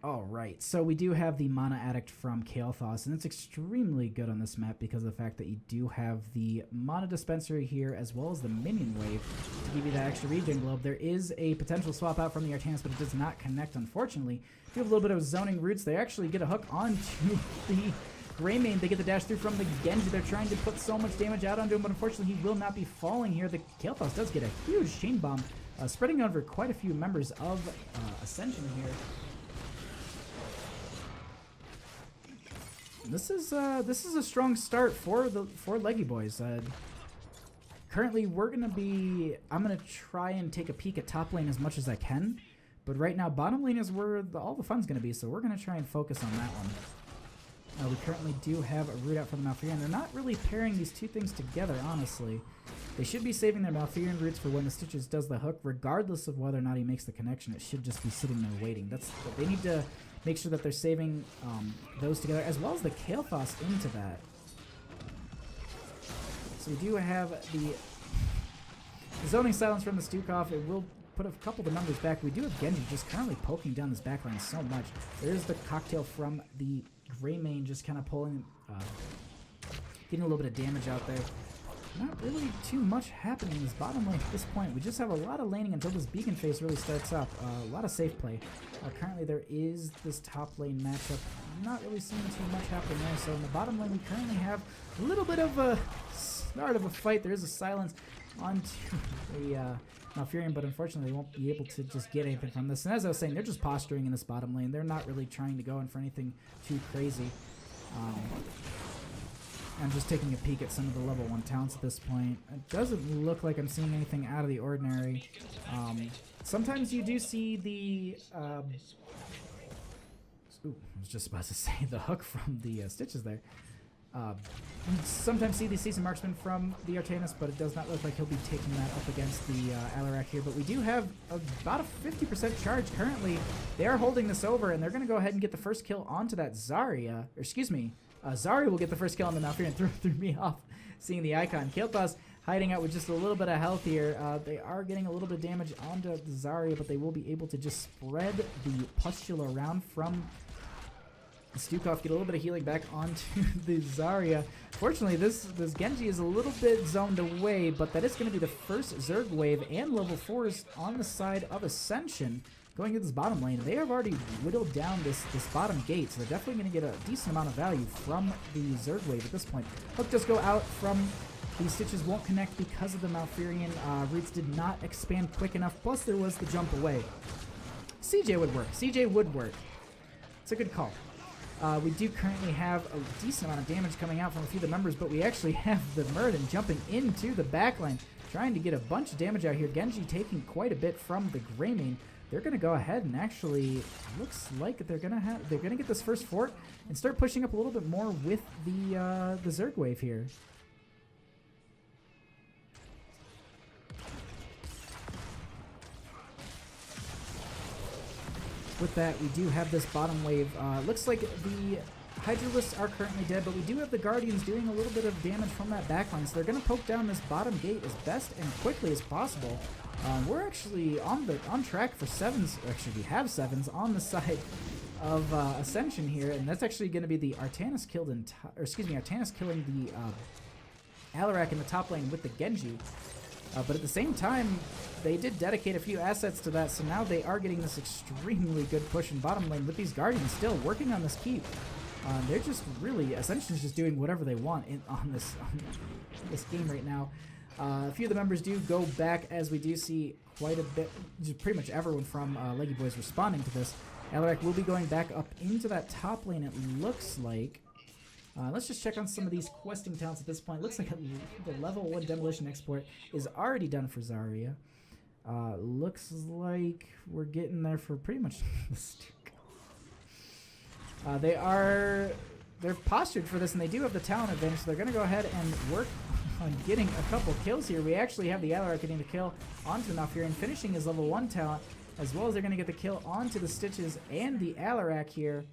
All right, so we do have the Mana Addict from Kael'thas, and it's extremely good on this map because of the fact that you do have the Mana Dispensary here as well as the Minion Wave to give you that extra regen globe. There is a potential swap out from the Artanis, but it does not connect, unfortunately. If you have a little bit of zoning roots, they actually get a hook onto the Greymane. They get the dash through from the Genji. They're trying to put so much damage out onto him, but unfortunately he will not be falling here. The Kael'thas does get a huge chain bomb, spreading over quite a few members of Ascension here. This is a strong start for Leggyboys. Currently, I'm gonna try and take a peek at top lane as much as I can, but right now bottom lane is where all the fun's gonna be. So we're gonna try and focus on that one. We currently do have a root out for the Malfurion. They're not really pairing these two things together, honestly. They should be saving their Malfurion roots for when the Stitches does the hook, regardless of whether or not he makes the connection. It should just be sitting there waiting. They need to make sure that they're saving those together, as well as the Kael'thas into that. So we do have the zoning silence from the Stukov. It will put a couple of the numbers back. We do have Genji just currently poking down this backline so much. There's the cocktail from the Greymane just kind of pulling, getting a little bit of damage out there. Not really too much happening in this bottom lane at this point. We just have a lot of laning until this beacon phase really starts up. A lot of safe play. Currently there is this top lane matchup. Not really seeing too much happening there. So in the bottom lane we currently have a little bit of a start of a fight. There is a silence onto the Malfurion, but unfortunately they won't be able to just get anything from this. And as I was saying, they're just posturing in this bottom lane. They're not really trying to go in for anything too crazy. I'm just taking a peek at some of the level 1 talents at this point. It doesn't look like I'm seeing anything out of the ordinary. Sometimes you do see the... ooh, I was just about to say the hook from the Stitches there. You sometimes see the Season Marksman from the Artanis, but it does not look like he'll be taking that up against the Alarak here. But we do have about a 50% charge currently. They are holding this over, and they're going to go ahead and get the first kill onto that Zarya. Or excuse me, Zarya will get the first kill on the Malfurion. Threw me off seeing the icon. Kael'thas hiding out with just a little bit of health here. They are getting a little bit of damage onto the Zarya, but they will be able to just spread the pustula around from Stukov, get a little bit of healing back onto the Zarya. Fortunately, this Genji is a little bit zoned away, but that is going to be the first Zerg wave and level 4s on the side of Ascension going into this bottom lane. They have already whittled down this bottom gate, so they're definitely going to get a decent amount of value from the Zerg wave at this point. Hook does go out from these Stitches, won't connect because of the Malfurion. Roots did not expand quick enough, plus there was the jump away. CJ would work. CJ would work. It's a good call. We do currently have a decent amount of damage coming out from a few of the members, but we actually have the Muradin jumping into the backline, trying to get a bunch of damage out here. Genji taking quite a bit from the Greymane. They're going to go ahead and actually, looks like they're going to get this first fort and start pushing up a little bit more with the Zerg wave here. With that, we do have this bottom wave. Looks like the Hydralisks are currently dead, but we do have the Guardians doing a little bit of damage from that backline, so they're going to poke down this bottom gate as best and quickly as possible. We're actually on track for 7s. Actually, we have 7s on the side of Ascension here, and that's actually going to be the Artanis killed Artanis killing the Alarak in the top lane with the Genji. But at the same time, they did dedicate a few assets to that, so now they are getting this extremely good push in bottom lane with these Guardians still working on this keep. They're just really, Ascension's just doing whatever they want on this game right now. A few of the members do go back, as we do see quite a bit, just pretty much everyone from Leggyboys responding to this. Alarak will be going back up into that top lane, it looks like. Let's just check on some of these questing talents at this point. Looks like the level 1 demolition export is already done for Zarya. Looks like we're getting there for pretty much the Stuka. They're postured for this, and they do have the talent advantage, so they're going to go ahead and work on getting a couple kills here. We actually have the Alarak getting the kill onto the Malfurion, finishing his level 1 talent, as well as they're going to get the kill onto the Stitches and the Alarak here.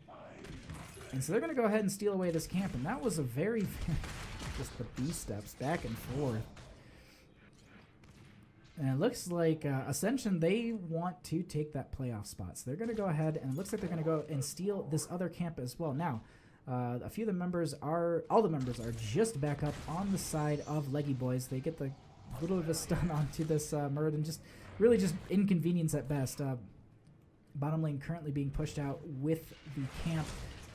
And so they're going to go ahead and steal away this camp, and that was a very just the B steps back and forth. And it looks like Ascension, they want to take that playoff spot. So they're going to go ahead, and it looks like they're going to go and steal this other camp as well. Now, a few of the members all the members are just back up on the side of Leggyboys. They get the little bit of a stun onto this Muradin, just really just inconvenience at best. Bottom lane currently being pushed out with the camp.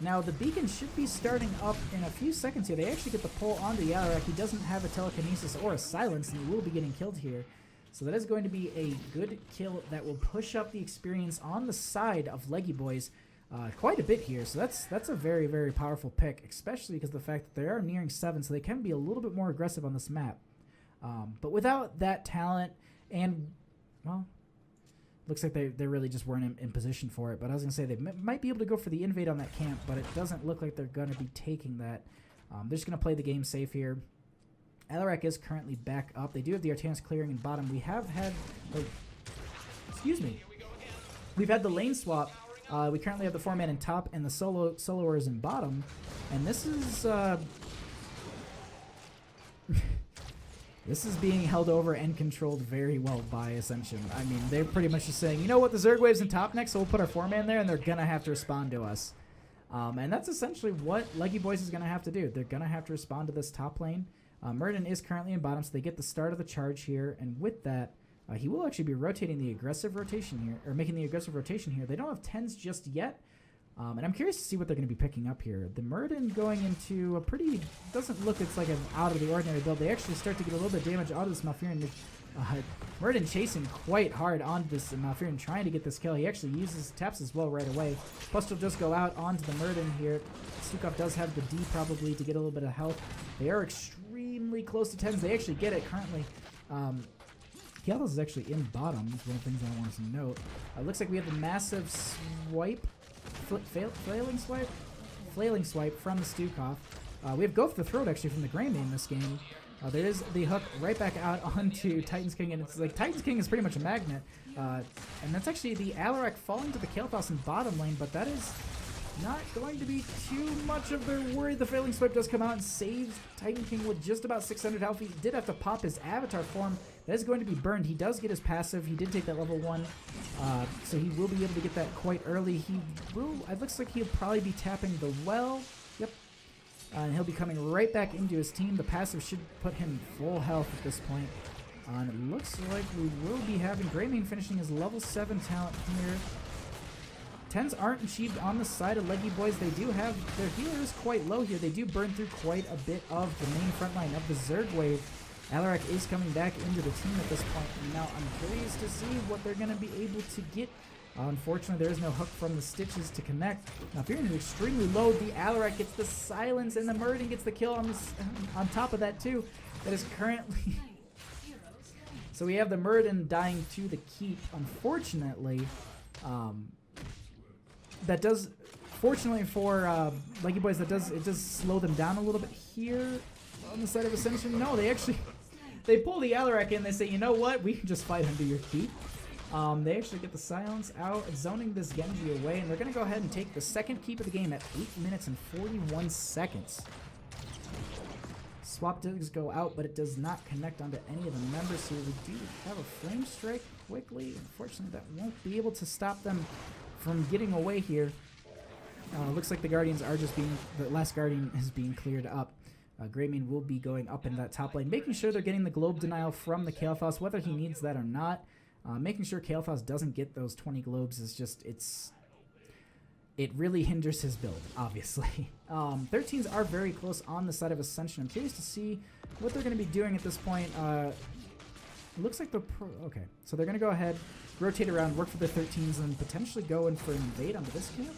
Now, the beacon should be starting up in a few seconds here. They actually get the pull onto the Alarak. He doesn't have a telekinesis or a silence, and he will be getting killed here. So that is going to be a good kill that will push up the experience on the side of Leggyboys quite a bit here. So that's a very, very powerful pick, especially because of the fact that they are nearing 7, so they can be a little bit more aggressive on this map. But without that talent, and, well, looks like they really just weren't in position for it. But I was going to say they might be able to go for the invade on that camp, but it doesn't look like they're going to be taking that. They're just going to play the game safe here. Alarak is currently back up. They do have the Artanis clearing in bottom. We have had... excuse me. We've had the lane swap. We currently have the 4-man in top and the soloers in bottom. And this is... this is being held over and controlled very well by Ascension. I mean, they're pretty much just saying, you know what, the Zerg wave's in top next, so we'll put our 4-man there, and they're going to have to respond to us. And that's essentially what Leggyboys is going to have to do. They're going to have to respond to this top lane. Muradin is currently in bottom, so they get the start of the charge here. And with that, he will actually be rotating the aggressive rotation here, or making the aggressive rotation here. They don't have 10s just yet. And I'm curious to see what they're going to be picking up here. The Muradin going into a pretty... doesn't look it's like an out-of-the-ordinary build. They actually start to get a little bit of damage out of this Malfurion. Murden chasing quite hard on this Malfurion, trying to get this kill. He actually uses taps as well right away. Plus, will just go out onto the Murden here. Stukov does have the D probably to get a little bit of health. They are extremely close to 10s. They actually get it currently. Kael'thas is actually in bottom. Is one of the things I wanted to note. Looks like we have the massive swipe, flailing swipe from the Stukov. We have Go for the Throat actually from the Grey Main in this game. There is the hook right back out onto Titan's King, and it's like Titan's King is pretty much a magnet. And that's actually the Alarak falling to the Kael'thas in bottom lane, but that is not going to be too much of their worry. The Failing Swipe does come out and saves Titan King with just about 600 health. He did have to pop his avatar form. That is going to be burned. He does get his passive. He did take that level 1, so he will be able to get that quite early. He will, it looks like he'll probably be tapping the well. Yep. And he'll be coming right back into his team. The passive should put him full health at this point. And it looks like we will be having Greymane finishing his level 7 talent here. 10s aren't achieved on the side of Leggyboys. They do have their healer is quite low here. They do burn through quite a bit of the main front line of the Zerg wave. Alarak is coming back into the team at this point. And now I'm curious to see what they're going to be able to get. Unfortunately, there is no hook from the Stitches to connect. Now, Fearing is extremely low. The Alarak gets the silence, and the Murden gets the kill on this, on top of that, too. That is currently... So we have the Murden dying to the keep. Unfortunately, that does... Fortunately for Leggyboys, it does slow them down a little bit here on the side of Ascension. No, they actually... They pull the Alarak in. They say, you know what? We can just fight under your keep. They actually get the silence out, zoning this Genji away, and they're going to go ahead and take the second keep of the game at 8 minutes and 41 seconds. Swap does go out, but it does not connect onto any of the members here. We do have a Flame Strike quickly. Unfortunately, that won't be able to stop them from getting away here. Looks like the Guardians are just being... The last Guardian is being cleared up. Greymane will be going up in that top lane, making sure they're getting the Globe Denial from the Kael'thas, whether he needs that or not. Making sure Kael'thas doesn't get those 20 globes is just, it really hinders his build, obviously. 13s are very close on the side of Ascension. I'm curious to see what they're going to be doing at this point. It looks like okay, so they're going to go ahead, rotate around, work for the 13s, and potentially go in for invade onto this camp.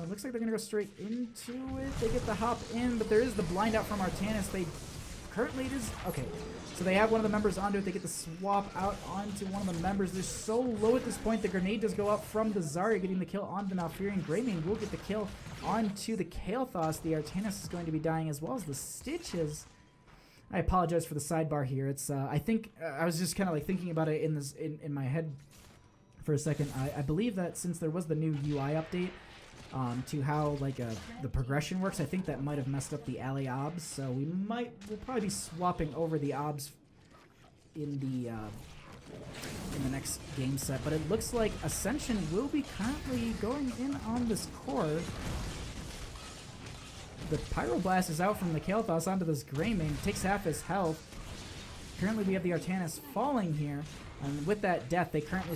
Looks like they're going to go straight into it. They get the hop in, but there is the blind out from Artanis. They currently it is... Okay, so they have one of the members onto it. They get the swap out onto one of the members. They're so low at this point. The grenade does go up from the Zarya, getting the kill on the Malfurion. Greymane will get the kill onto the Kael'thas. The Artanis is going to be dying as well as the Stitches. I apologize for the sidebar here. It's I think I was just kind of like thinking about it in my head for a second. I believe that since there was the new UI update, to how the progression works, I think that might have messed up the ally obs, so we'll probably be swapping over the obs in the next game set. But it looks like Ascension will be currently going in on this core. The Pyroblast is out from the Kael'thas onto this Greymane, takes half his health. Currently we have the Artanis falling here, and with that death they currently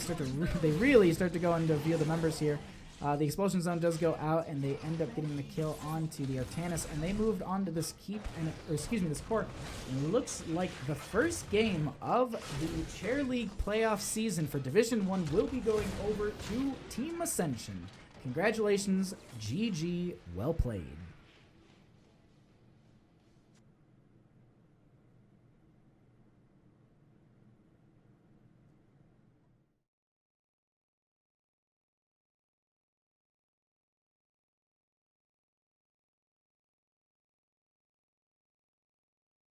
really start to go into view of the members here. The explosion zone does go out, and they end up getting the kill onto the Artanis, and they moved on to this this court. And it looks like the first game of the Chair League playoff season for Division 1 will be going over to Team Ascension. Congratulations, GG, well played.